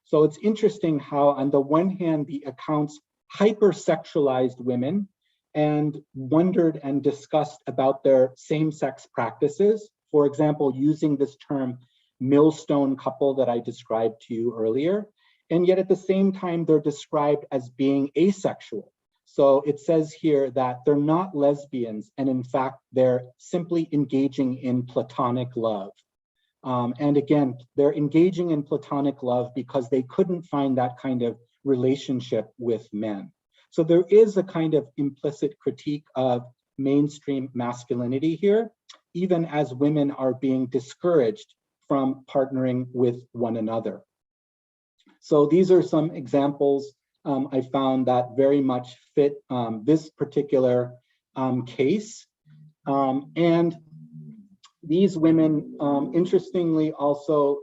So it's interesting how on the one hand, the accounts hypersexualized women and wondered and discussed about their same-sex practices. For example, using this term millstone couple that I described to you earlier. And yet at the same time, they're described as being asexual. So it says here that they're not lesbians, and in fact, they're simply engaging in platonic love. And again, they're engaging in platonic love because they couldn't find that kind of relationship with men. So there is a kind of implicit critique of mainstream masculinity here, even as women are being discouraged from partnering with one another. So these are some examples I found that very much fit this particular case. And these women, interestingly, also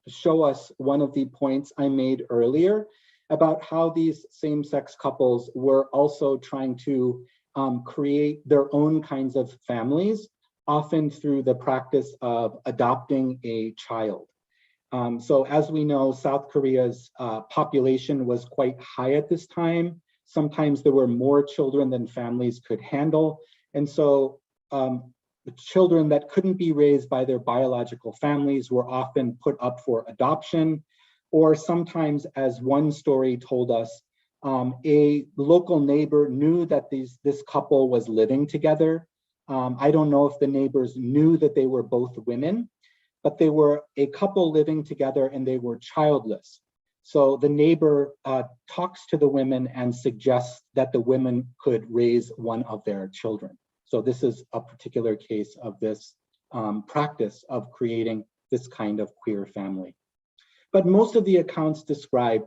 show us one of the points I made earlier about how these same-sex couples were also trying to create their own kinds of families, often through the practice of adopting a child. So as we know, South Korea's population was quite high at this time. Sometimes there were more children than families could handle. And so the children that couldn't be raised by their biological families were often put up for adoption, or sometimes, as one story told us, a local neighbor knew that this couple was living together. I don't know if the neighbors knew that they were both women, but they were a couple living together and they were childless. So the neighbor talks to the women and suggests that the women could raise one of their children. So this is a particular case of this practice of creating this kind of queer family. But most of the accounts describe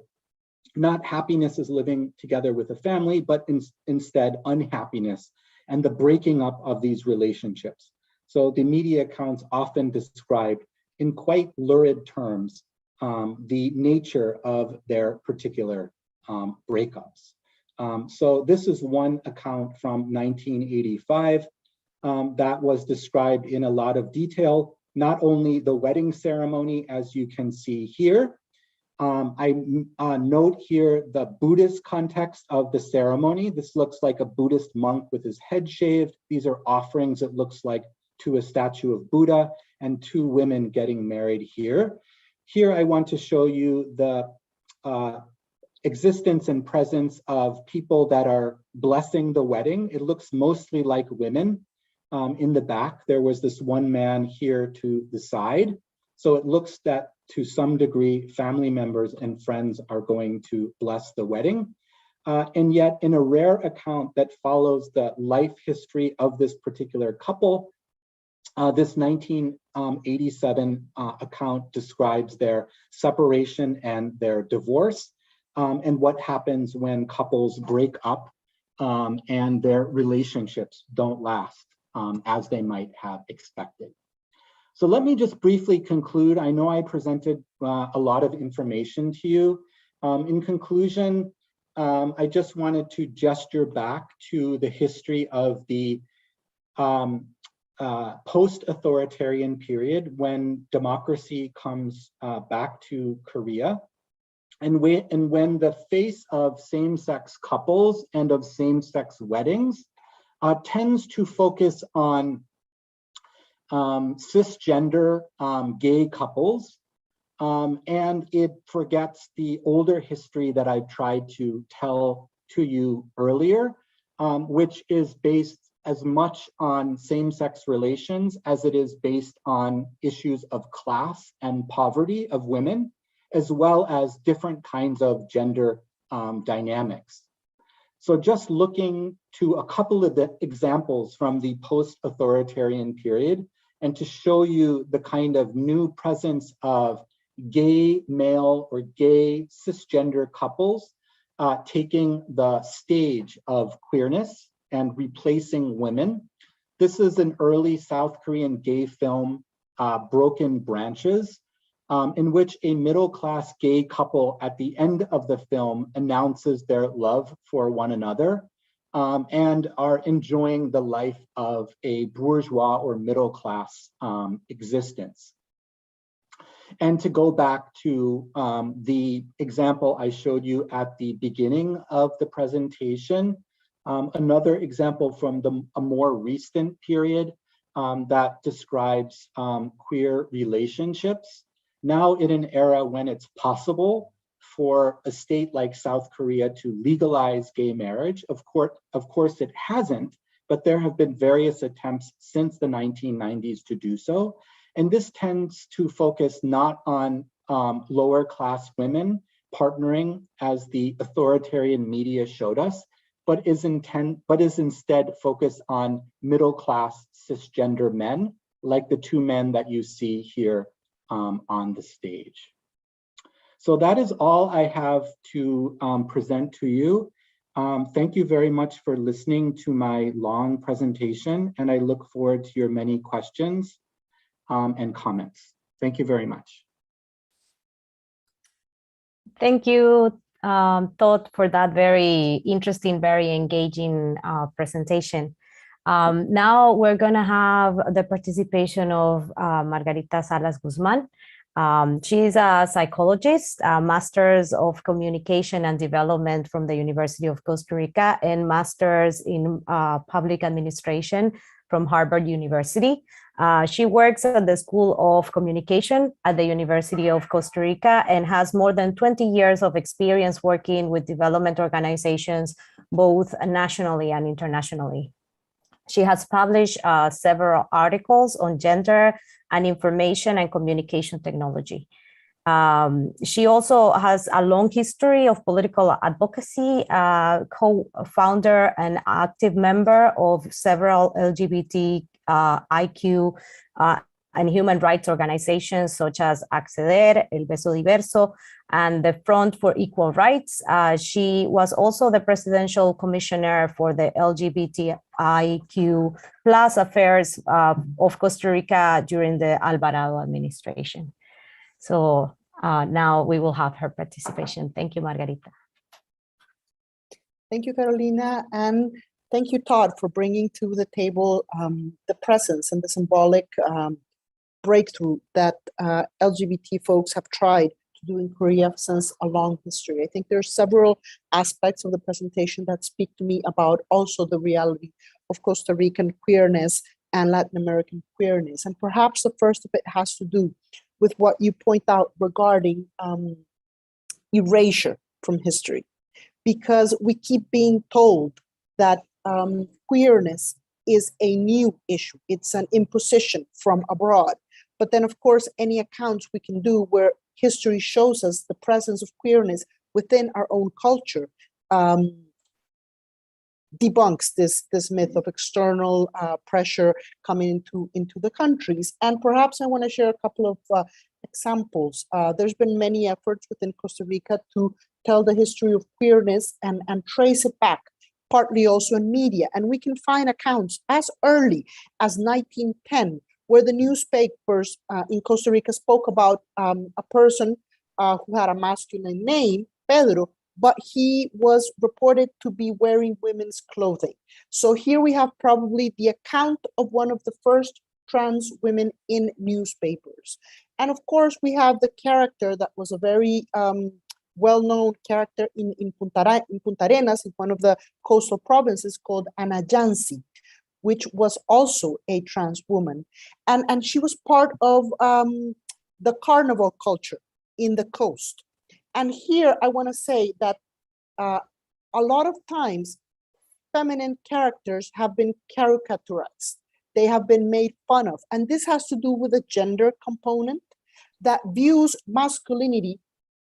not happiness as living together with a family, but instead unhappiness and the breaking up of these relationships. So the media accounts often describe in quite lurid terms the nature of their particular breakups. So this is one account from 1985 that was described in a lot of detail, not only the wedding ceremony, as you can see here, I note here the Buddhist context of the ceremony. This looks like a Buddhist monk with his head shaved. These are offerings, it looks like, to a statue of Buddha, and two women getting married here. Here I want to show you the existence and presence of people that are blessing the wedding. It looks mostly like women. In the back, there was this one man here to the side. So it looks that to some degree, family members and friends are going to bless the wedding. And yet in a rare account that follows the life history of this particular couple, this 1987 account describes their separation and their divorce, and what happens when couples break up and their relationships don't last as they might have expected. So let me just briefly conclude. I know I presented a lot of information to you. In conclusion, I just wanted to gesture back to the history of the post-authoritarian period when democracy comes back to Korea. And when the face of same-sex couples and of same-sex weddings tends to focus on cisgender gay couples, and it forgets the older history that I tried to tell to you earlier, which is based as much on same-sex relations as it is based on issues of class and poverty of women, as well as different kinds of gender dynamics. So just looking to a couple of the examples from the post-authoritarian period, and to show you the kind of new presence of gay male or gay cisgender couples taking the stage of queerness and replacing women. This is an early South Korean gay film, Broken Branches, in which a middle-class gay couple at the end of the film announces their love for one another and are enjoying the life of a bourgeois or middle-class existence. And to go back to the example I showed you at the beginning of the presentation, another example from a more recent period that describes queer relationships. Now in an era when it's possible for a state like South Korea to legalize gay marriage, of course it hasn't, but there have been various attempts since the 1990s to do so. And this tends to focus not on lower class women partnering as the authoritarian media showed us, but is instead focused on middle class cisgender men, like the two men that you see here on the stage. So that is all I have to present to you. Thank you very much for listening to my long presentation, and I look forward to your many questions and comments. Thank you very much. Thank you, Todd, for that very interesting, very engaging presentation. Now we're going to have the participation of Margarita Salas Guzmán. She's a psychologist, a Master's of Communication and Development from the University of Costa Rica, and Master's in Public Administration from Harvard University. She works at the School of Communication at the University of Costa Rica and has more than 20 years of experience working with development organizations, both nationally and internationally. She has published several articles on gender and information and communication technology. She also has a long history of political advocacy, co-founder and active member of several LGBTIQ and human rights organizations such as Acceder, El Beso Diverso, and the Front for Equal Rights. She was also the presidential commissioner for the LGBTIQ plus affairs of Costa Rica during the Alvarado administration. So now we will have her participation. Thank you, Margarita. Thank you, Carolina. And thank you, Todd, for bringing to the table the presence and the symbolic breakthrough that LGBT folks have tried to to do in Korea since a long history. I think there are several aspects of the presentation that speak to me about also the reality of Costa Rican queerness and Latin American queerness. And perhaps the first of it has to do with what you point out regarding erasure from history, because we keep being told that queerness is a new issue. It's an imposition from abroad. But then, of course, any accounts we can do where history shows us the presence of queerness within our own culture debunks this myth of external pressure coming into the countries. And perhaps I want to share a couple of examples. There's been many efforts within Costa Rica to tell the history of queerness and trace it back, partly also in media. And we can find accounts as early as 1910, where the newspapers in Costa Rica spoke about a person who had a masculine name, Pedro, but he was reported to be wearing women's clothing. So here we have probably the account of one of the first trans women in newspapers. And of course, we have the character that was a very well-known character in Punta Arenas, in one of the coastal provinces, called Ana Yancy, which was also a trans woman. And she was part of the carnival culture in the coast. And here I want to say that a lot of times feminine characters have been caricaturized. They have been made fun of. And this has to do with a gender component that views masculinity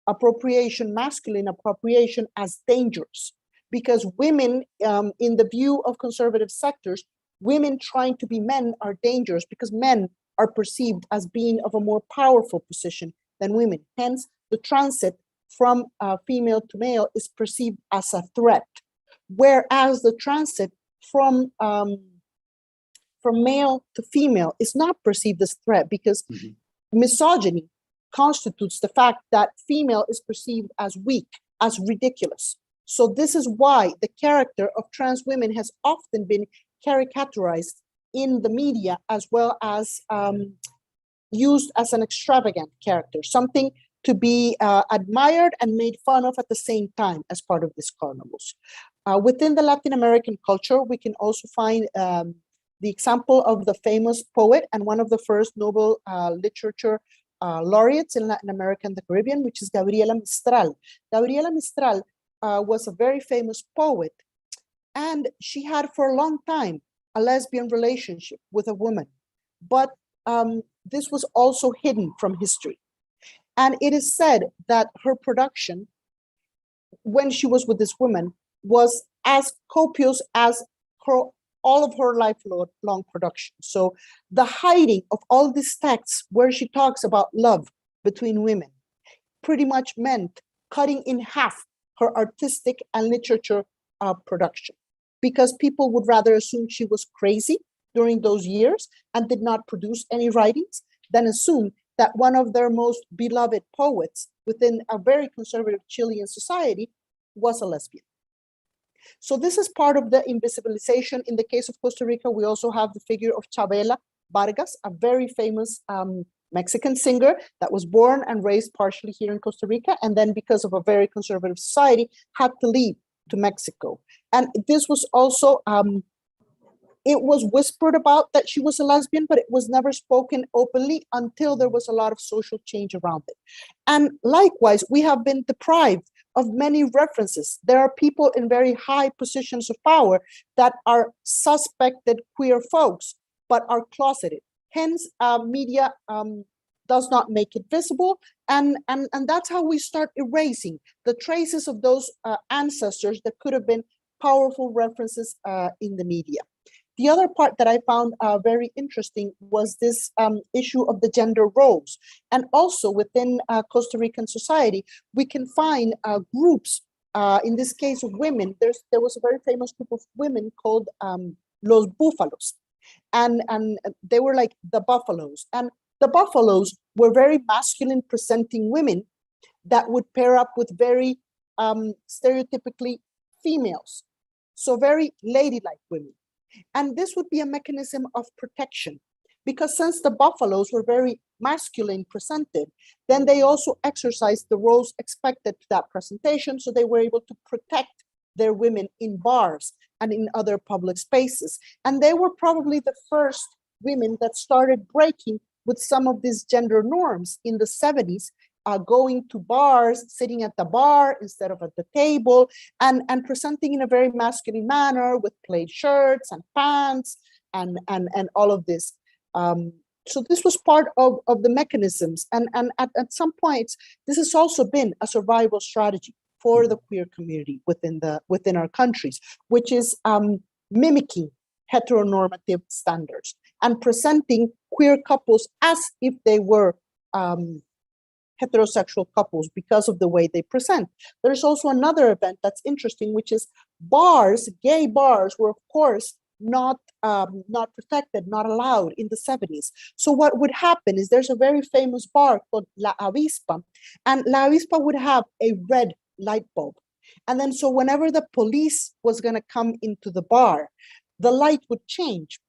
appropriation, masculine appropriation, as dangerous. Because women, in the view of conservative sectors, women trying to be men are dangerous because men are perceived as being of a more powerful position than women. Hence, the transit from female to male is perceived as a threat, whereas the transit from male to female is not perceived as threat, because misogyny constitutes the fact that female is perceived as weak, as ridiculous. So this is why the character of trans women has often been caricaturized in the media, as well as used as an extravagant character, something to be admired and made fun of at the same time as part of these carnivals. Within the Latin American culture, we can also find the example of the famous poet and one of the first Nobel literature laureates in Latin America and the Caribbean, which is Gabriela Mistral. Gabriela Mistral was a very famous poet, and she had for a long time a lesbian relationship with a woman, but this was also hidden from history. And it is said that her production, when she was with this woman, was as copious as all of her lifelong production. So the hiding of all these texts where she talks about love between women pretty much meant cutting in half her artistic and literature production, because people would rather assume she was crazy during those years and did not produce any writings than assume that one of their most beloved poets within a very conservative Chilean society was a lesbian. So this is part of the invisibilization. In the case of Costa Rica, we also have the figure of Chabela Vargas, a very famous Mexican singer that was born and raised partially here in Costa Rica, and then because of a very conservative society, had to leave to Mexico. And this was also, it was whispered about that she was a lesbian, but it was never spoken openly until there was a lot of social change around it. And likewise, we have been deprived of many references. There are people in very high positions of power that are suspected queer folks, but are closeted. Hence, media does not make it visible. And that's how we start erasing the traces of those ancestors that could have been powerful references in the media. The other part that I found very interesting was this issue of the gender roles. And also within Costa Rican society, we can find groups, in this case of women, there was a very famous group of women called Los Búfalos. And they were like the buffaloes. And the buffaloes were very masculine presenting women that would pair up with very stereotypically females. So very ladylike women. And this would be a mechanism of protection, because since the buffaloes were very masculine presented, then they also exercised the roles expected to that presentation, so they were able to protect their women in bars and in other public spaces. And they were probably the first women that started breaking with some of these gender norms in the 70s, going to bars, sitting at the bar instead of at the table, and presenting in a very masculine manner with plaid shirts and pants and all of this. So this was part of the mechanisms. And at some points, this has also been a survival strategy for the queer community within our countries, which is mimicking heteronormative standards and presenting queer couples as if they were heterosexual couples because of the way they present. There's also another event that's interesting, which is bars, gay bars were of course not protected, not allowed in the 70s. So what would happen is there's a very famous bar called La Avispa, and La Avispa would have a red light bulb. And then so whenever the police was gonna come into the bar, the light would change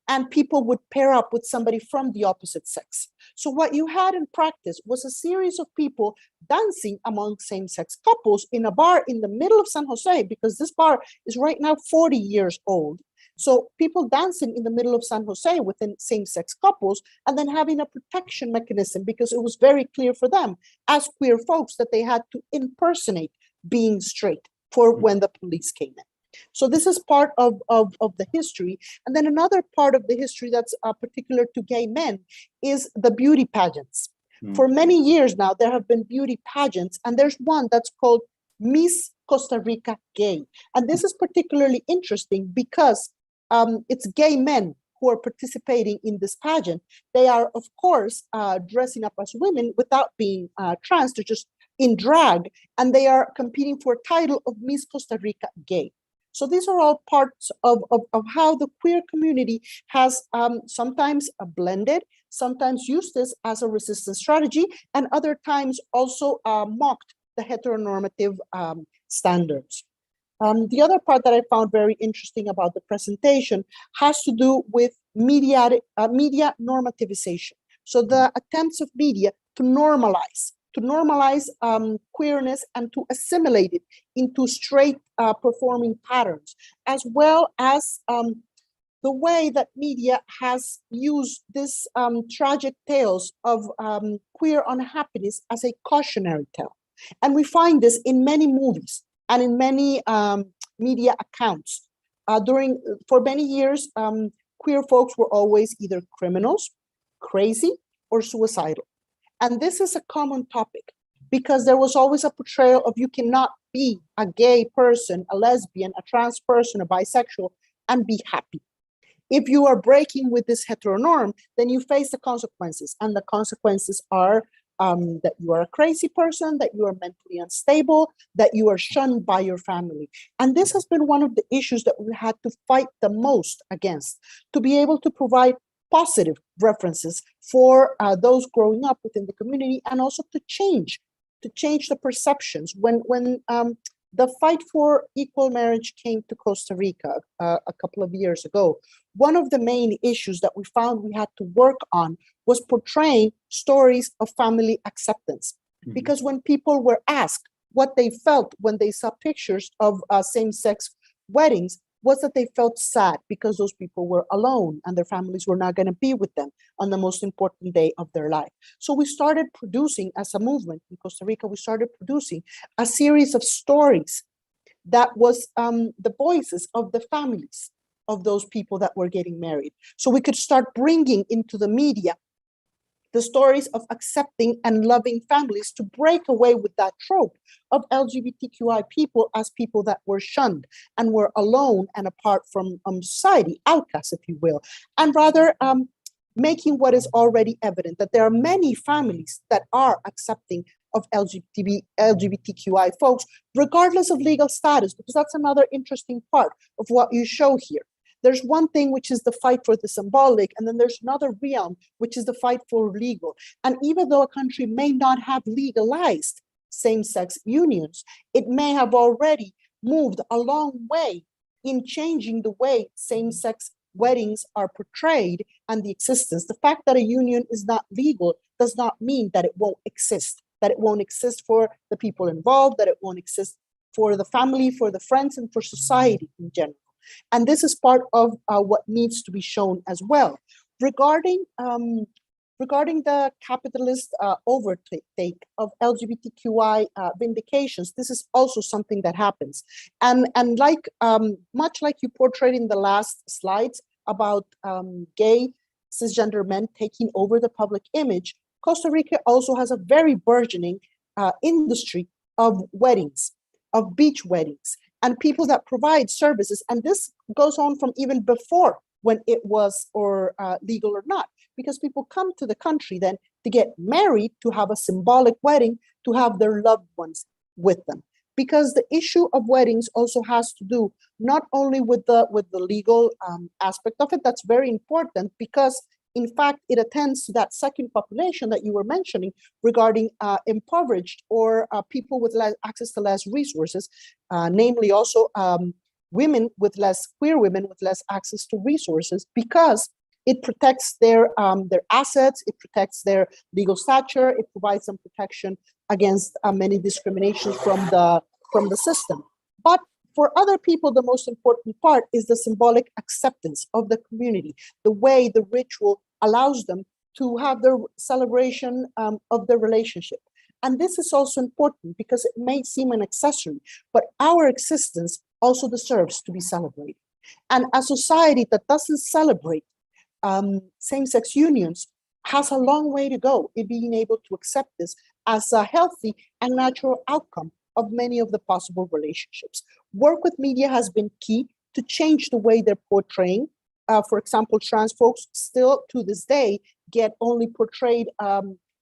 and people would pair up with somebody from the opposite sex. So what you had in practice was a series of people dancing among same-sex couples in a bar in the middle of San Jose, because this bar is right now 40 years old. So people dancing in the middle of San Jose within same-sex couples, and then having a protection mechanism, because it was very clear for them as queer folks that they had to impersonate being straight for when the police came in. So this is part of the history. And then another part of the history that's particular to gay men is the beauty pageants. For many years now, there have been beauty pageants, and there's one that's called Miss Costa Rica Gay. And this is particularly interesting because it's gay men who are participating in this pageant. They are, of course, dressing up as women without being trans. They're just in drag, and they are competing for a title of Miss Costa Rica Gay. So these are all parts of how the queer community has sometimes blended, sometimes used this as a resistance strategy, and other times also mocked the heteronormative standards. The other part that I found very interesting about the presentation has to do with media normativization. So the attempts of media to normalize queerness and to assimilate it into straight performing patterns, as well as the way that media has used this tragic tales of queer unhappiness as a cautionary tale. And we find this in many movies and in many media accounts. For many years, queer folks were always either criminals, crazy, or suicidal. And this is a common topic because there was always a portrayal of you cannot be a gay person, a lesbian, a trans person, a bisexual, and be happy. If you are breaking with this heteronorm, then you face the consequences. And the consequences are that you are a crazy person, that you are mentally unstable, that you are shunned by your family. And this has been one of the issues that we had to fight the most against, to be able to provide positive references for those growing up within the community, and also to change the perceptions. When the fight for equal marriage came to Costa Rica a couple of years ago, one of the main issues that we found we had to work on was portraying stories of family acceptance. Because when people were asked what they felt when they saw pictures of same-sex weddings, was that they felt sad because those people were alone and their families were not going to be with them on the most important day of their life. So we started producing, as a movement in Costa Rica, we started producing a series of stories that was the voices of the families of those people that were getting married. So we could start bringing into the media the stories of accepting and loving families, to break away with that trope of LGBTQI people as people that were shunned and were alone and apart from society, outcasts, if you will, and rather making what is already evident, that there are many families that are accepting of LGBTQI folks, regardless of legal status, because that's another interesting part of what you show here. There's one thing, which is the fight for the symbolic, and then there's another realm, which is the fight for legal. And even though a country may not have legalized same-sex unions, it may have already moved a long way in changing the way same-sex weddings are portrayed and the existence. The fact that a union is not legal does not mean that it won't exist, that it won't exist for the people involved, that it won't exist for the family, for the friends, and for society in general. And this is part of what needs to be shown as well. Regarding the capitalist overtake of LGBTQI vindications, this is also something that happens. And like much like you portrayed in the last slides about gay cisgender men taking over the public image, Costa Rica also has a very burgeoning industry of weddings, of beach weddings, and people that provide services. And this goes on from even before when it was legal or not, because people come to the country then to get married, to have a symbolic wedding, to have their loved ones with them. Because the issue of weddings also has to do not only with the legal aspect of it, that's very important, because in fact, it attends to that second population that you were mentioning regarding impoverished or people with less access to less resources, namely also queer women with less access to resources, because it protects their assets, it protects their legal stature, it provides some protection against many discriminations from the system. But for other people, the most important part is the symbolic acceptance of the community, the way the ritual allows them to have their celebration of their relationship. And this is also important because it may seem an accessory, but our existence also deserves to be celebrated. And a society that doesn't celebrate same-sex unions has a long way to go in being able to accept this as a healthy and natural outcome of many of the possible relationships. Work with media has been key to change the way they're portraying. For example, trans folks still to this day get only portrayed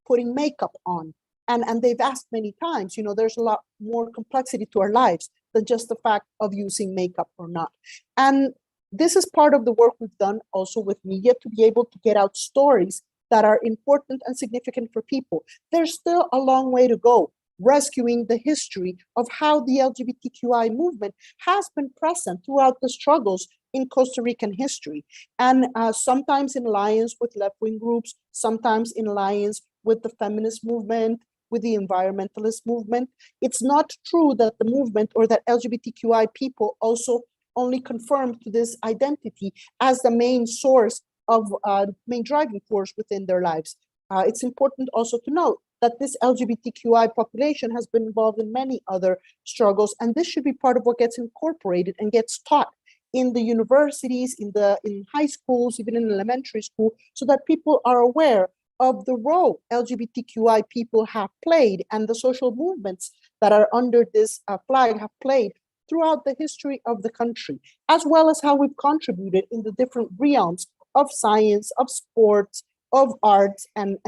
putting makeup on. And they've asked many times, there's a lot more complexity to our lives than just the fact of using makeup or not. And this is part of the work we've done also with media to be able to get out stories that are important and significant for people. There's still a long way to go, rescuing the history of how the LGBTQI movement has been present throughout the struggles in Costa Rican history. And sometimes in alliance with left-wing groups, sometimes in alliance with the feminist movement, with the environmentalist movement. It's not true that the movement or that LGBTQI people also only confirm to this identity as the main source of main driving force within their lives. It's important also to note that this LGBTQI population has been involved in many other struggles, and this should be part of what gets incorporated and gets taught in the universities, in high schools, even in elementary school, so that people are aware of the role LGBTQI people have played and the social movements that are under this flag have played throughout the history of the country, as well as how we've contributed in the different realms of science, of sports, of arts, and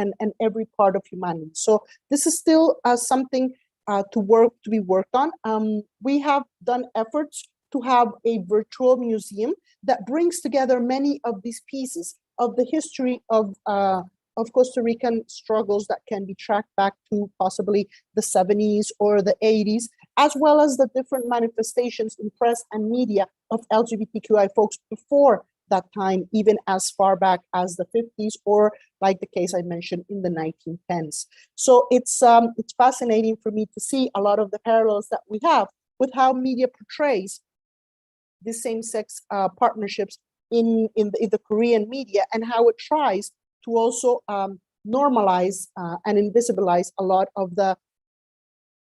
every part of humanity. So this is still something to be worked on. We have done efforts to have a virtual museum that brings together many of these pieces of the history of Costa Rican struggles that can be tracked back to possibly the 70s or the 80s, as well as the different manifestations in press and media of LGBTQI folks before that time, even as far back as the 50s, or like the case I mentioned in the 1910s. So it's fascinating for me to see a lot of the parallels that we have with how media portrays the same-sex partnerships in the Korean media, and how it tries to also normalize and invisibilize a lot of the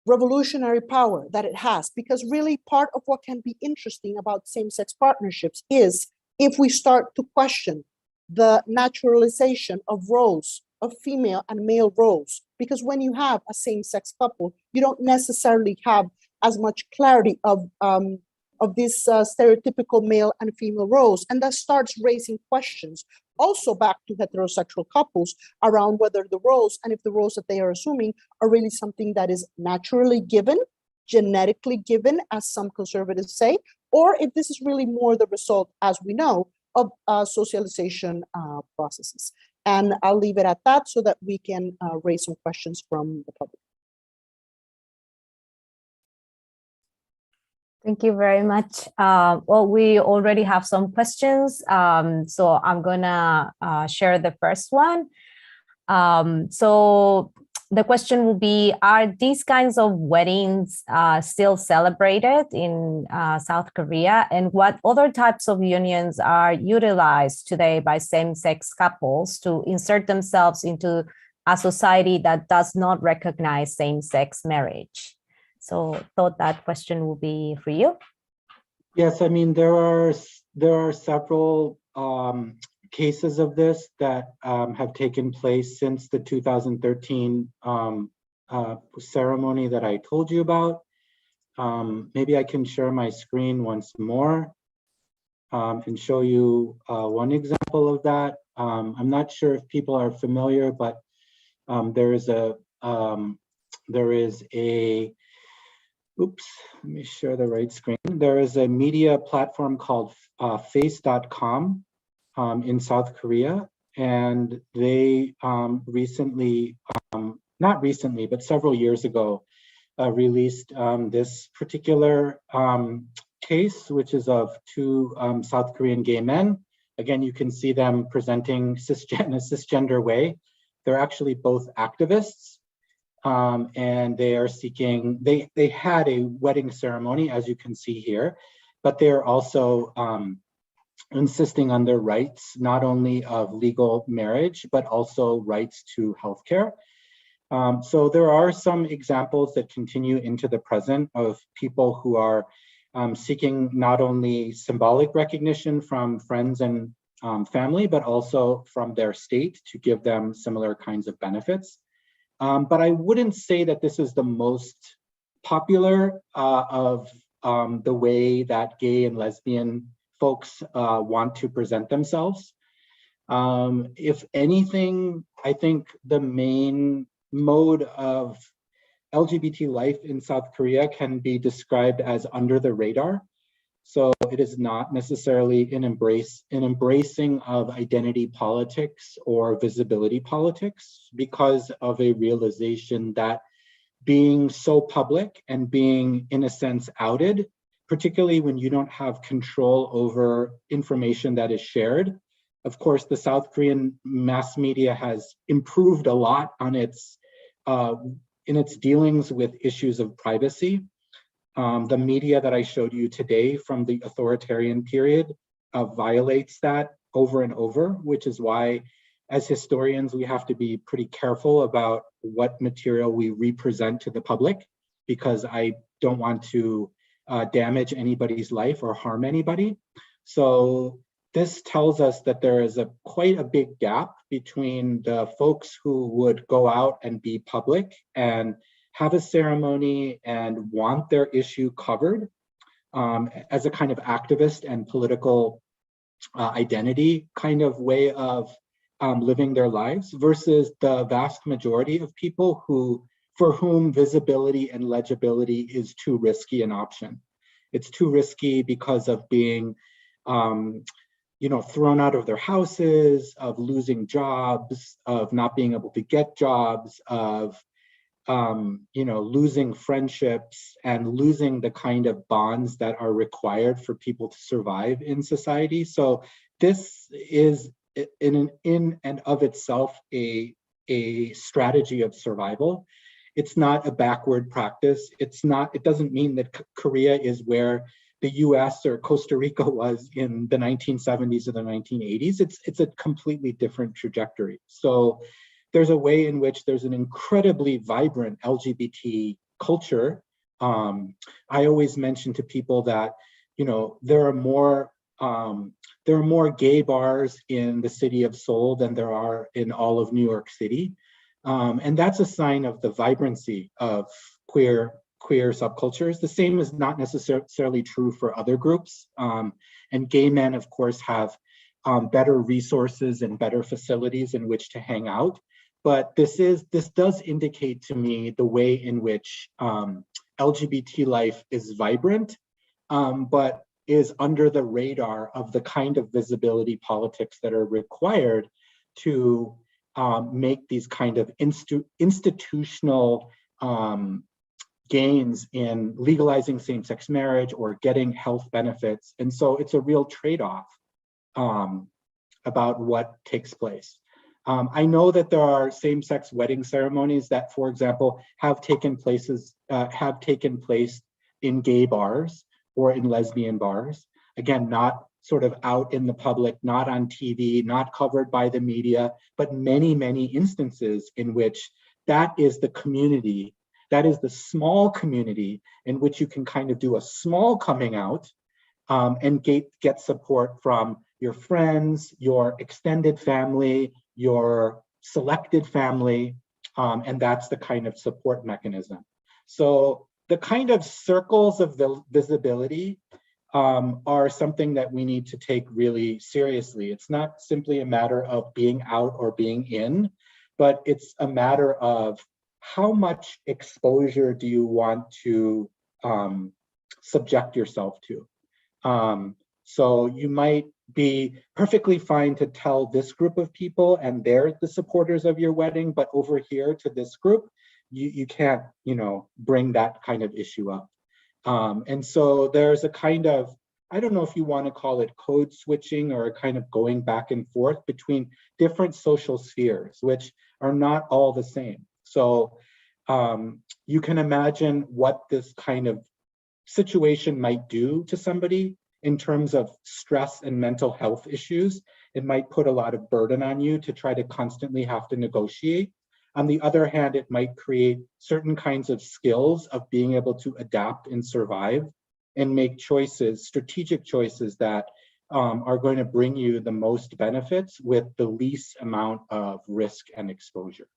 revolutionary power that it has. Because really part of what can be interesting about same-sex partnerships is if we start to question the naturalization of roles, of female and male roles. Because when you have a same-sex couple, you don't necessarily have as much clarity of these stereotypical male and female roles. And that starts raising questions also back to heterosexual couples around whether the roles, and if the roles that they are assuming are really something that is naturally given, genetically given, as some conservatives say, or if this is really more the result, as we know, of socialization processes. And I'll leave it at that so that we can raise some questions from the public. Thank you very much. Well, we already have some questions, so I'm gonna share the first one. So the question will be, are these kinds of weddings still celebrated in South Korea? And what other types of unions are utilized today by same-sex couples to insert themselves into a society that does not recognize same-sex marriage? So thought that question will be for you. Yes, I mean, there are several cases of this that have taken place since the 2013 ceremony that I told you about. Maybe I can share my screen once more and show you one example of that. I'm not sure if people are familiar, but there is a oops, let me share the right screen. There is a media platform called face.com in South Korea, and they recently, not recently, but several years ago, released this particular case, which is of two South Korean gay men. Again, you can see them presenting in a cisgender way. They're actually both activists. And they are seeking, they had a wedding ceremony, as you can see here, but they're also insisting on their rights, not only of legal marriage, but also rights to healthcare. So there are some examples that continue into the present of people who are seeking not only symbolic recognition from friends and family, but also from their state to give them similar kinds of benefits. But I wouldn't say that this is the most popular of the way that gay and lesbian folks want to present themselves. If anything, I think the main mode of LGBT life in South Korea can be described as under the radar. So it is not necessarily an embracing of identity politics or visibility politics, because of a realization that being so public and being, in a sense, outed, particularly when you don't have control over information that is shared. Of course, the South Korean mass media has improved a lot on its in its dealings with issues of privacy. The media that I showed you today from the authoritarian period violates that over and over, which is why, as historians, we have to be pretty careful about what material we represent to the public, because I don't want to damage anybody's life or harm anybody. So this tells us that there is quite a big gap between the folks who would go out and be public and have a ceremony and want their issue covered as a kind of activist and political identity kind of way of living their lives, versus the vast majority of people for whom visibility and legibility is too risky an option. It's too risky because of being thrown out of their houses, of losing jobs, of not being able to get jobs, of losing friendships and losing the kind of bonds that are required for people to survive in society. So this is in and of itself a strategy of survival. It's not a backward practice. It doesn't mean that Korea is where the US or Costa Rica was in the 1970s or the 1980s. It's a completely different trajectory. So there's a way in which there's an incredibly vibrant LGBT culture. I always mention to people that, there are more gay bars in the city of Seoul than there are in all of New York City. And that's a sign of the vibrancy of queer subcultures. The same is not necessarily true for other groups. And gay men, of course, have better resources and better facilities in which to hang out. But this does indicate to me the way in which LGBT life is vibrant, but is under the radar of the kind of visibility politics that are required to make these kind of institutional gains in legalizing same-sex marriage or getting health benefits. And so it's a real trade-off about what takes place. I know that there are same-sex wedding ceremonies that, for example, have taken place in gay bars or in lesbian bars. Again, not sort of out in the public, not on TV, not covered by the media, but many, many instances in which that is the community, that is the small community in which you can kind of do a small coming out and get support from your friends, your extended family, your selected family, and that's the kind of support mechanism. So the kind of circles of visibility are something that we need to take really seriously. It's not simply a matter of being out or being in, but it's a matter of how much exposure do you want to subject yourself to. So you might be perfectly fine to tell this group of people and they're the supporters of your wedding, but over here to this group, you can't, bring that kind of issue up. And so there's a kind of, I don't know if you want to call it code switching or a kind of going back and forth between different social spheres, which are not all the same. So you can imagine what this kind of situation might do to somebody in terms of stress and mental health issues. It might put a lot of burden on you to try to constantly have to negotiate. On the other hand, it might create certain kinds of skills of being able to adapt and survive and make choices, strategic choices that are going to bring you the most benefits with the least amount of risk and exposure.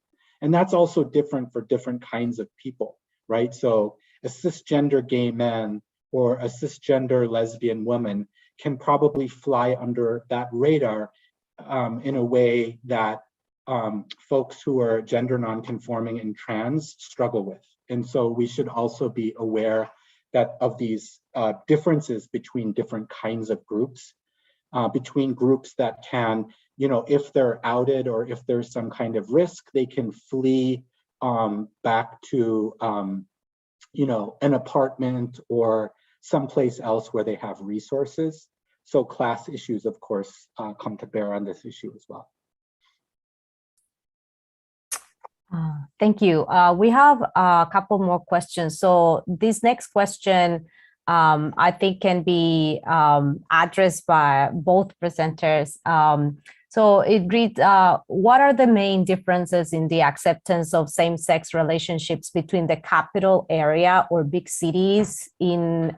And that's also different for different kinds of people, right? So a cisgender gay man or a cisgender lesbian woman can probably fly under that radar in a way that folks who are gender nonconforming and trans struggle with. And so we should also be aware that of these differences between different kinds of groups, between groups that can, if they're outed or if there's some kind of risk, they can flee back to, an apartment or someplace else where they have resources. So class issues, of course, come to bear on this issue as well. Thank you. We have a couple more questions. So this next question, I think can be addressed by both presenters. So it reads, what are the main differences in the acceptance of same-sex relationships between the capital area or big cities in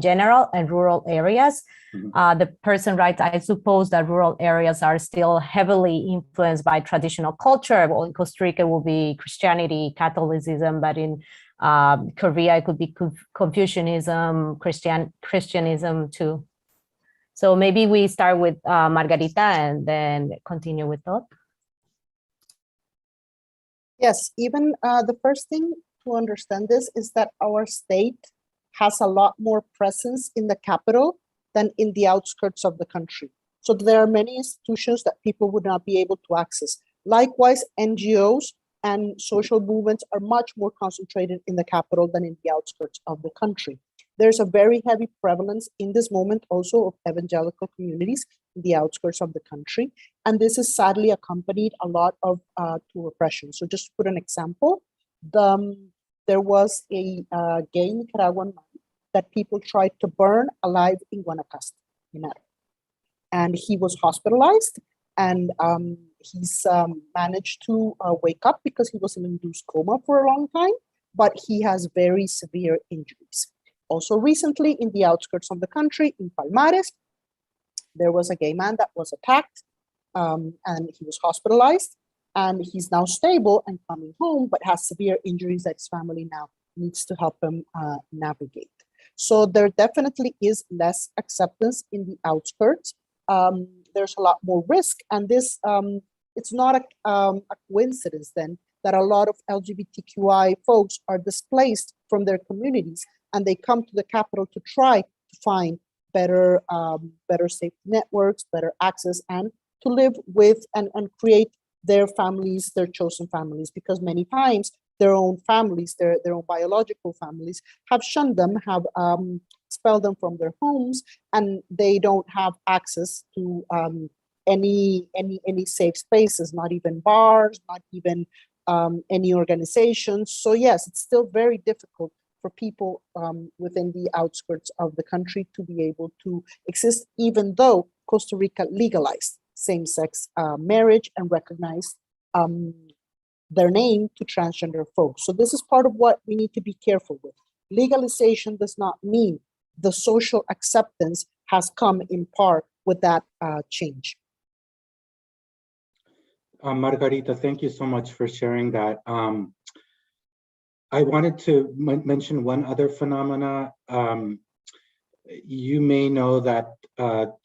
general and rural areas? The person writes, I suppose that rural areas are still heavily influenced by traditional culture. Well, in Costa Rica, it will be Christianity, Catholicism, but in Korea, it could be Confucianism, Christianism too. So maybe we start with Margarita and then continue with Todd. Yes, even the first thing to understand this is that our state has a lot more presence in the capital than in the outskirts of the country. So there are many institutions that people would not be able to access. Likewise, NGOs and social movements are much more concentrated in the capital than in the outskirts of the country. There's a very heavy prevalence in this moment also of evangelical communities in the outskirts of the country. And this is sadly accompanied a lot of to repression. So just to put an example, there was a gay Nicaraguan man that people tried to burn alive in Guanacaste, and he was hospitalized, and he's managed to wake up because he was in induced coma for a long time, but he has very severe injuries. Also recently in the outskirts of the country, in Palmares, there was a gay man that was attacked and he was hospitalized, and he's now stable and coming home, but has severe injuries that his family now needs to help him navigate. So there definitely is less acceptance in the outskirts. There's a lot more risk, and this it's not a coincidence then that a lot of LGBTQI folks are displaced from their communities, and they come to the capital to try to find better safety networks, better access, and to live with and create their families, their chosen families, because many times their own families, their own biological families, have shunned them, have expelled them from their homes, and they don't have access to any safe spaces, not even bars, not even any organizations. So yes, it's still very difficult for people within the outskirts of the country to be able to exist, even though Costa Rica legalized same-sex marriage and recognized their name to transgender folks. So this is part of what we need to be careful with. Legalization does not mean the social acceptance has come in part with that change. Margarita, thank you so much for sharing that. I wanted to mention one other phenomena. You may know that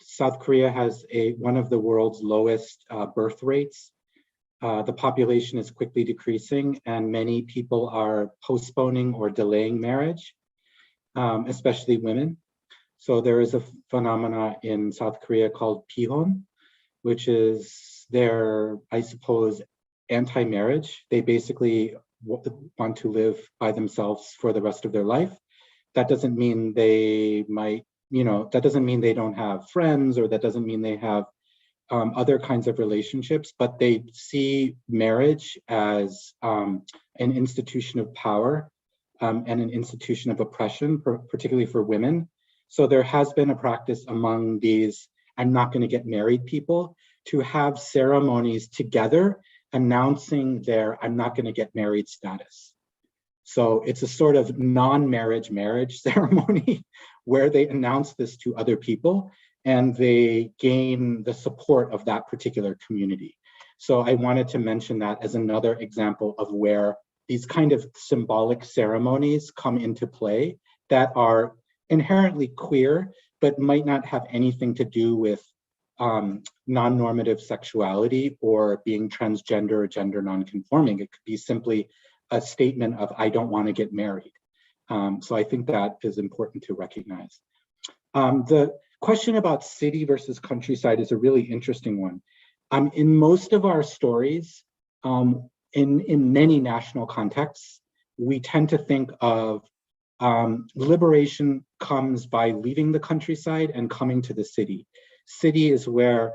South Korea has one of the world's lowest birth rates. The population is quickly decreasing, and many people are postponing or delaying marriage, especially women. So there is a phenomena in South Korea called pihon, which is their, I suppose, anti-marriage. They basically want to live by themselves for the rest of their life. That doesn't mean they might, that doesn't mean they don't have friends, or that doesn't mean they have other kinds of relationships, but they see marriage as an institution of power and an institution of oppression, particularly for women. So there has been a practice among these I'm not going to get married people to have ceremonies together announcing their I'm not going to get married status. So it's a sort of non-marriage marriage ceremony where they announce this to other people and they gain the support of that particular community. So I wanted to mention that as another example of where these kind of symbolic ceremonies come into play that are inherently queer, but might not have anything to do with non-normative sexuality or being transgender or gender non-conforming. It could be simply a statement of, I don't want to get married. So I think that is important to recognize. The question about city versus countryside is a really interesting one. In most of our stories, in many national contexts, we tend to think of liberation comes by leaving the countryside and coming to the city. City is where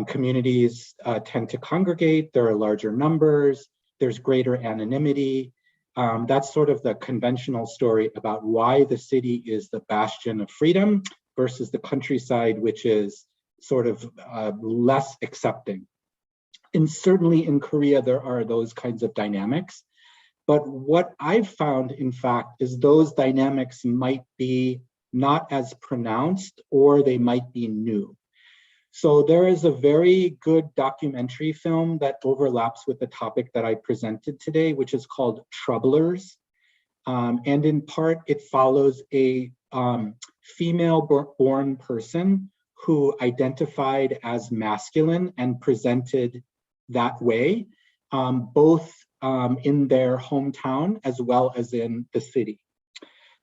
communities tend to congregate, there are larger numbers, there's greater anonymity. That's sort of the conventional story about why the city is the bastion of freedom versus the countryside, which is sort of less accepting. And certainly in Korea, there are those kinds of dynamics. But what I've found, in fact, is those dynamics might be not as pronounced, or they might be new. So there is a very good documentary film that overlaps with the topic that I presented today, which is called Troublers. And in part, it follows a female-born person who identified as masculine and presented that way, both in their hometown as well as in the city.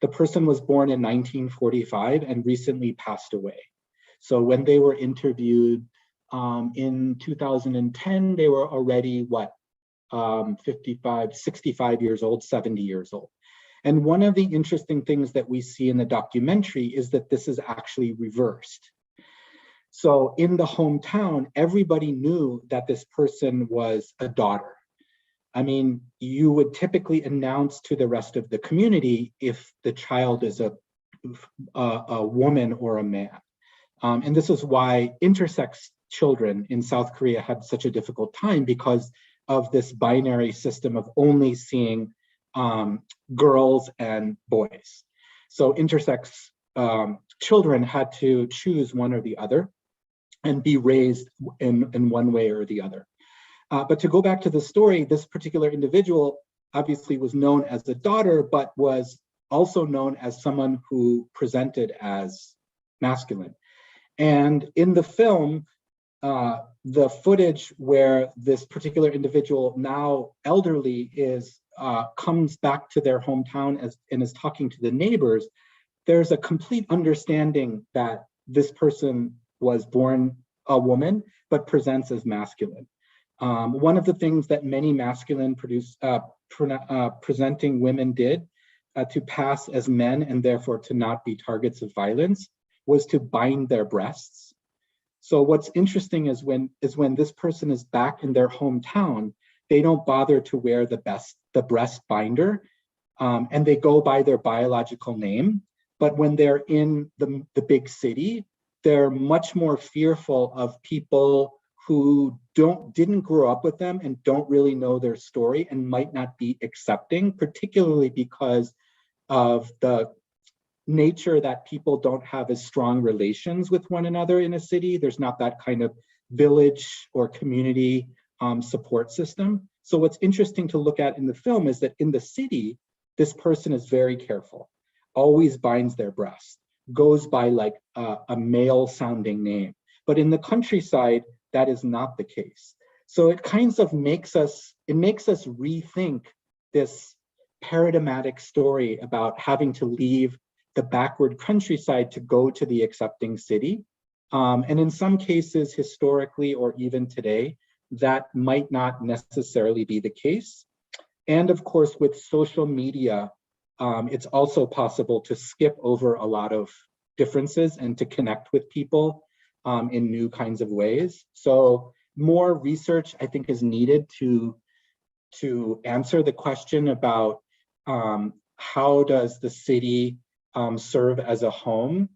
The person was born in 1945 and recently passed away. So when they were interviewed in 2010, they were already, 55, 65 years old, 70 years old. And one of the interesting things that we see in the documentary is that this is actually reversed. So in the hometown, everybody knew that this person was a daughter. I mean, you would typically announce to the rest of the community if the child is a woman or a man. And this is why intersex children in South Korea had such a difficult time, because of this binary system of only seeing girls and boys. So intersex children had to choose one or the other and be raised in one way or the other. But to go back to the story, this particular individual obviously was known as a daughter, but was also known as someone who presented as masculine. And in the film, the footage where this particular individual, now elderly, comes back to their hometown and is talking to the neighbors, there's a complete understanding that this person was born a woman, but presents as masculine. One of the things that many masculine presenting women did to pass as men and therefore to not be targets of violence was to bind their breasts. So what's interesting is when this person is back in their hometown, they don't bother to wear the breast binder, and they go by their biological name. But when they're in the big city, they're much more fearful of people who didn't grow up with them and don't really know their story and might not be accepting, particularly because of the nature that people don't have as strong relations with one another in a city. There's not that kind of village or community support system. So what's interesting to look at in the film is that in the city, this person is very careful, always binds their breast, goes by like a male sounding name. But in the countryside, that is not the case. So it kind of makes us rethink this paradigmatic story about having to leave the backward countryside to go to the accepting city. And in some cases, historically or even today, that might not necessarily be the case. And of course, with social media, it's also possible to skip over a lot of differences and to connect with people in new kinds of ways. So more research, I think, is needed to answer the question about how does the city serve as a home.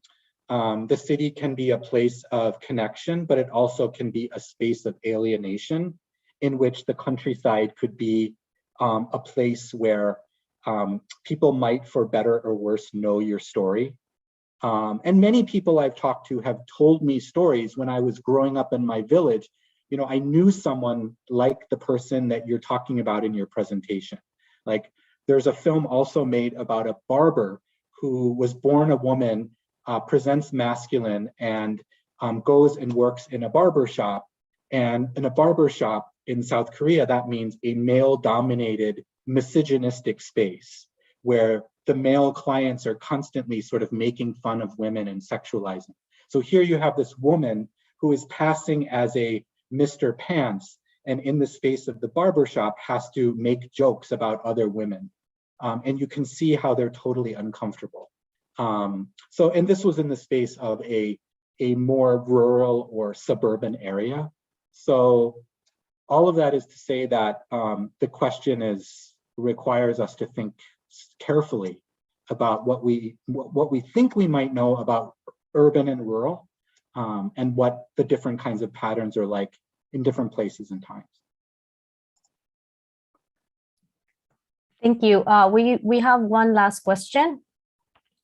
The city can be a place of connection, but it also can be a space of alienation in which the countryside could be a place where people might, for better or worse, know your story. And many people I've talked to have told me stories when I was growing up in my village. You know, I knew someone like the person that you're talking about in your presentation. Like, there's a film also made about a barber who was born a woman, presents masculine, and goes and works in a barber shop. And in a barber shop in South Korea, that means a male-dominated, misogynistic space where the male clients are constantly sort of making fun of women and sexualizing. So here you have this woman who is passing as a Mr. Pants, and in the space of the barbershop has to make jokes about other women. And you can see how they're totally uncomfortable. And this was in the space of a more rural or suburban area. So all of that is to say that the question requires us to think carefully about what we think we might know about urban and rural, and what the different kinds of patterns are like in different places and times. Thank you. We have one last question.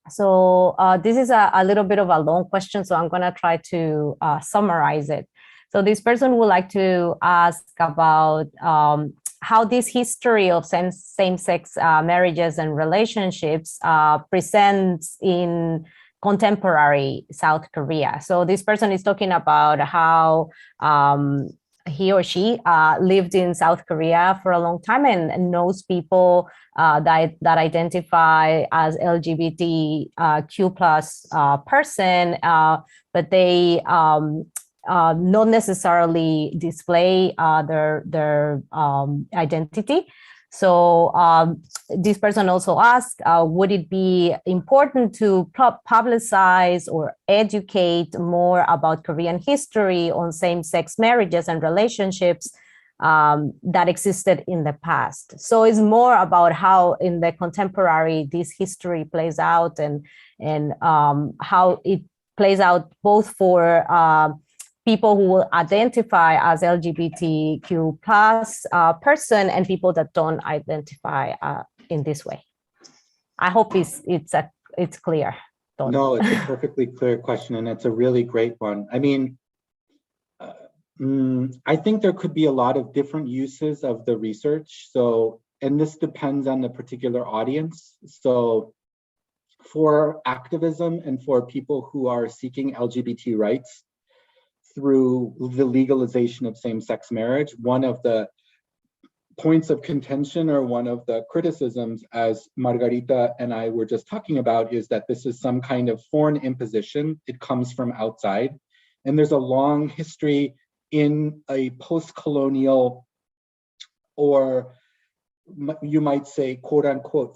So this is a little bit of a long question, so I'm going to try to summarize it. So this person would like to ask about how this history of same-sex marriages and relationships presents in contemporary South Korea. So this person is talking about how he or she lived in South Korea for a long time and knows people that identify as LGBTQ plus person, but they not necessarily display their identity. So this person also asked, would it be important to publicize or educate more about Korean history on same-sex marriages and relationships that existed in the past? So it's more about how in the contemporary this history plays out and how it plays out both for people who will identify as LGBTQ plus person and people that don't identify in this way. I hope it's clear. Todd. No, it's a perfectly clear question, and it's a really great one. I mean, I think there could be a lot of different uses of the research. So, and this depends on the particular audience. So for activism and for people who are seeking LGBT rights through the legalization of same-sex marriage, one of the points of contention or one of the criticisms, as Margarita and I were just talking about, is that this is some kind of foreign imposition. It comes from outside. And there's a long history in a post-colonial, or you might say, quote unquote,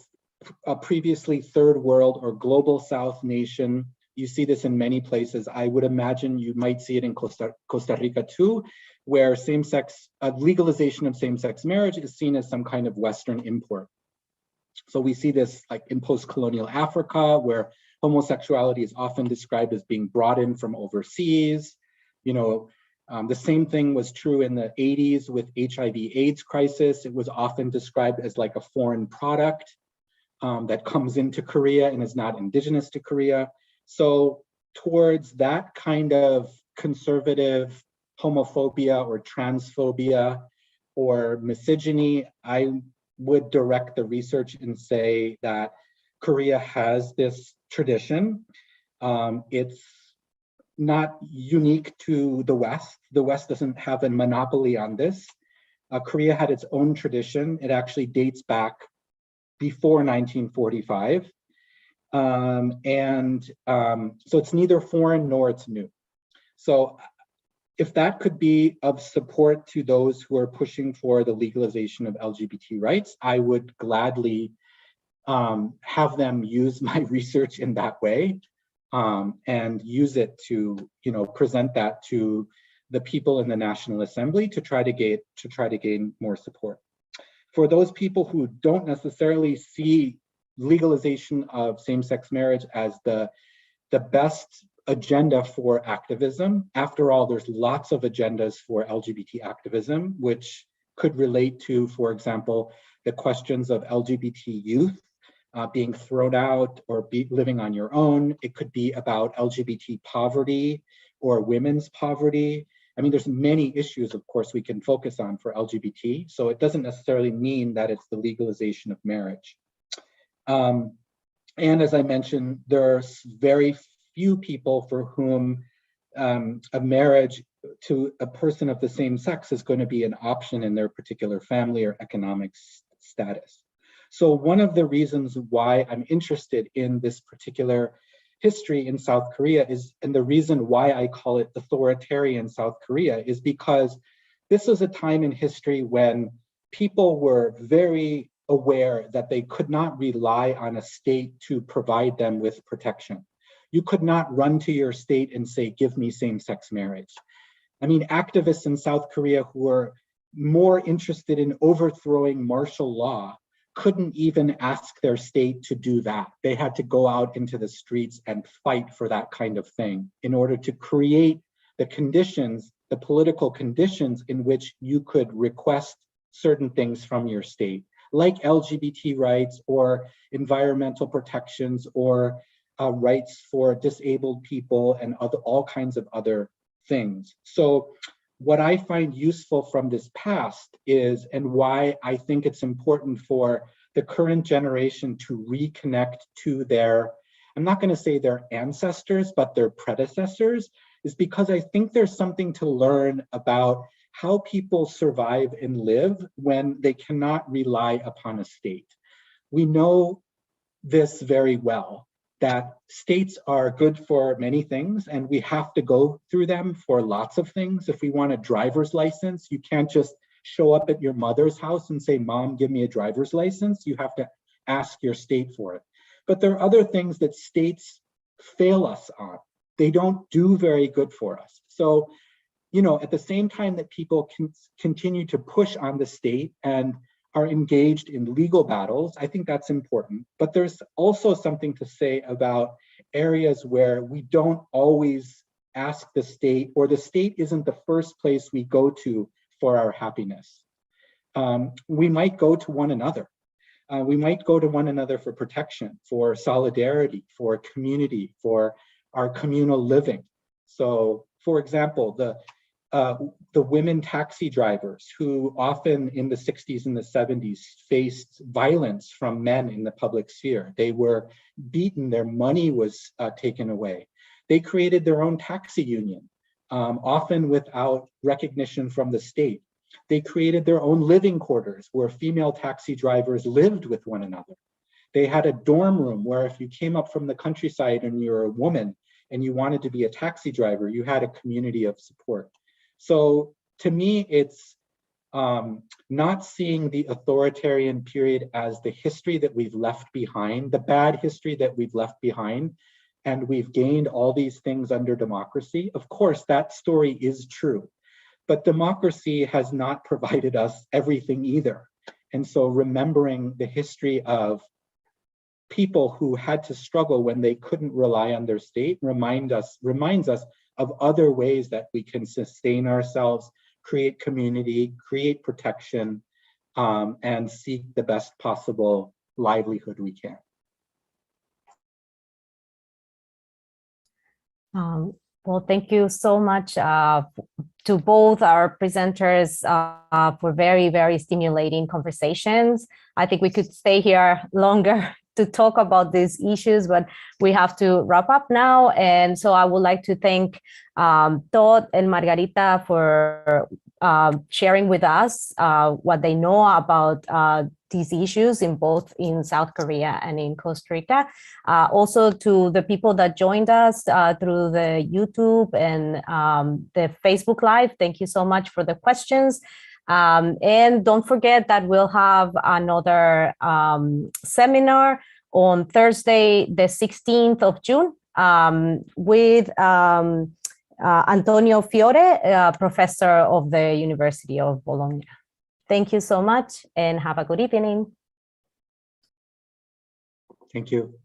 a previously third world or global South nation. You see this in many places. I would imagine you might see it in Costa Rica too, where legalization of same-sex marriage is seen as some kind of Western import. So we see this like in post-colonial Africa, where homosexuality is often described as being brought in from overseas. The same thing was true in the 80s with HIV/AIDS crisis. It was often described as like a foreign product that comes into Korea and is not indigenous to Korea. So towards that kind of conservative homophobia or transphobia or misogyny, I would direct the research and say that Korea has this tradition. It's not unique to the West. The West doesn't have a monopoly on this. Korea had its own tradition. It actually dates back before 1945. So it's neither foreign nor it's new. So if that could be of support to those who are pushing for the legalization of LGBT rights, I would gladly have them use my research in that way, and use it to, present that to the people in the National Assembly to try to gain more support. For those people who don't necessarily see legalization of same-sex marriage as the best agenda for activism, after all, there's lots of agendas for LGBT activism, which could relate to, for example, the questions of LGBT youth being thrown out or living on your own. It could be about LGBT poverty or women's poverty. I mean, there's many issues, of course, we can focus on for LGBT. So it doesn't necessarily mean that it's the legalization of marriage. And as I mentioned, there's very few people for whom a marriage to a person of the same sex is going to be an option in their particular family or economic status. So one of the reasons why I'm interested in this particular history in South Korea is, and the reason why I call it authoritarian South Korea, is because this was a time in history when people were very aware that they could not rely on a state to provide them with protection. You could not run to your state and say, give me same-sex marriage. I mean, activists in South Korea who were more interested in overthrowing martial law couldn't even ask their state to do that. They had to go out into the streets and fight for that kind of thing in order to create the conditions, the political conditions in which you could request certain things from your state, like LGBT rights or environmental protections or rights for disabled people and all kinds of other things. So what I find useful from this past is, and why I think it's important for the current generation to reconnect to their, I'm not going to say their ancestors, but their predecessors, is because I think there's something to learn about how people survive and live when they cannot rely upon a state. We know this very well, that states are good for many things and we have to go through them for lots of things. If we want a driver's license, you can't just show up at your mother's house and say, Mom, give me a driver's license. You have to ask your state for it. But there are other things that states fail us on. They don't do very good for us. So, at the same time that people can continue to push on the state and are engaged in legal battles, I think that's important. But there's also something to say about areas where we don't always ask the state, or the state isn't the first place we go to for our happiness. We might go to one another. We might go to one another for protection, for solidarity, for community, for our communal living. So, for example, the women taxi drivers who often in the 60s and the 70s faced violence from men in the public sphere. They were beaten, their money was taken away. They created their own taxi union, often without recognition from the state. They created their own living quarters where female taxi drivers lived with one another. They had a dorm room where if you came up from the countryside and you're a woman and you wanted to be a taxi driver, you had a community of support. So to me, it's not seeing the authoritarian period as the history that we've left behind, the bad history that we've left behind, and we've gained all these things under democracy. Of course, that story is true, but democracy has not provided us everything either. And so remembering the history of people who had to struggle when they couldn't rely on their state reminds us of other ways that we can sustain ourselves, create community, create protection, and seek the best possible livelihood we can. Well, thank you so much to both our presenters for very, very stimulating conversations. I think we could stay here longer to talk about these issues, but we have to wrap up now. And so I would like to thank Todd and Margarita for sharing with us what they know about these issues both in South Korea and in Costa Rica. Also to the people that joined us through the YouTube and the Facebook Live, thank you so much for the questions. And don't forget that we'll have another seminar on Thursday, the 16th of June, with Antonio Fiore, professor of the University of Bologna. Thank you so much and have a good evening. Thank you.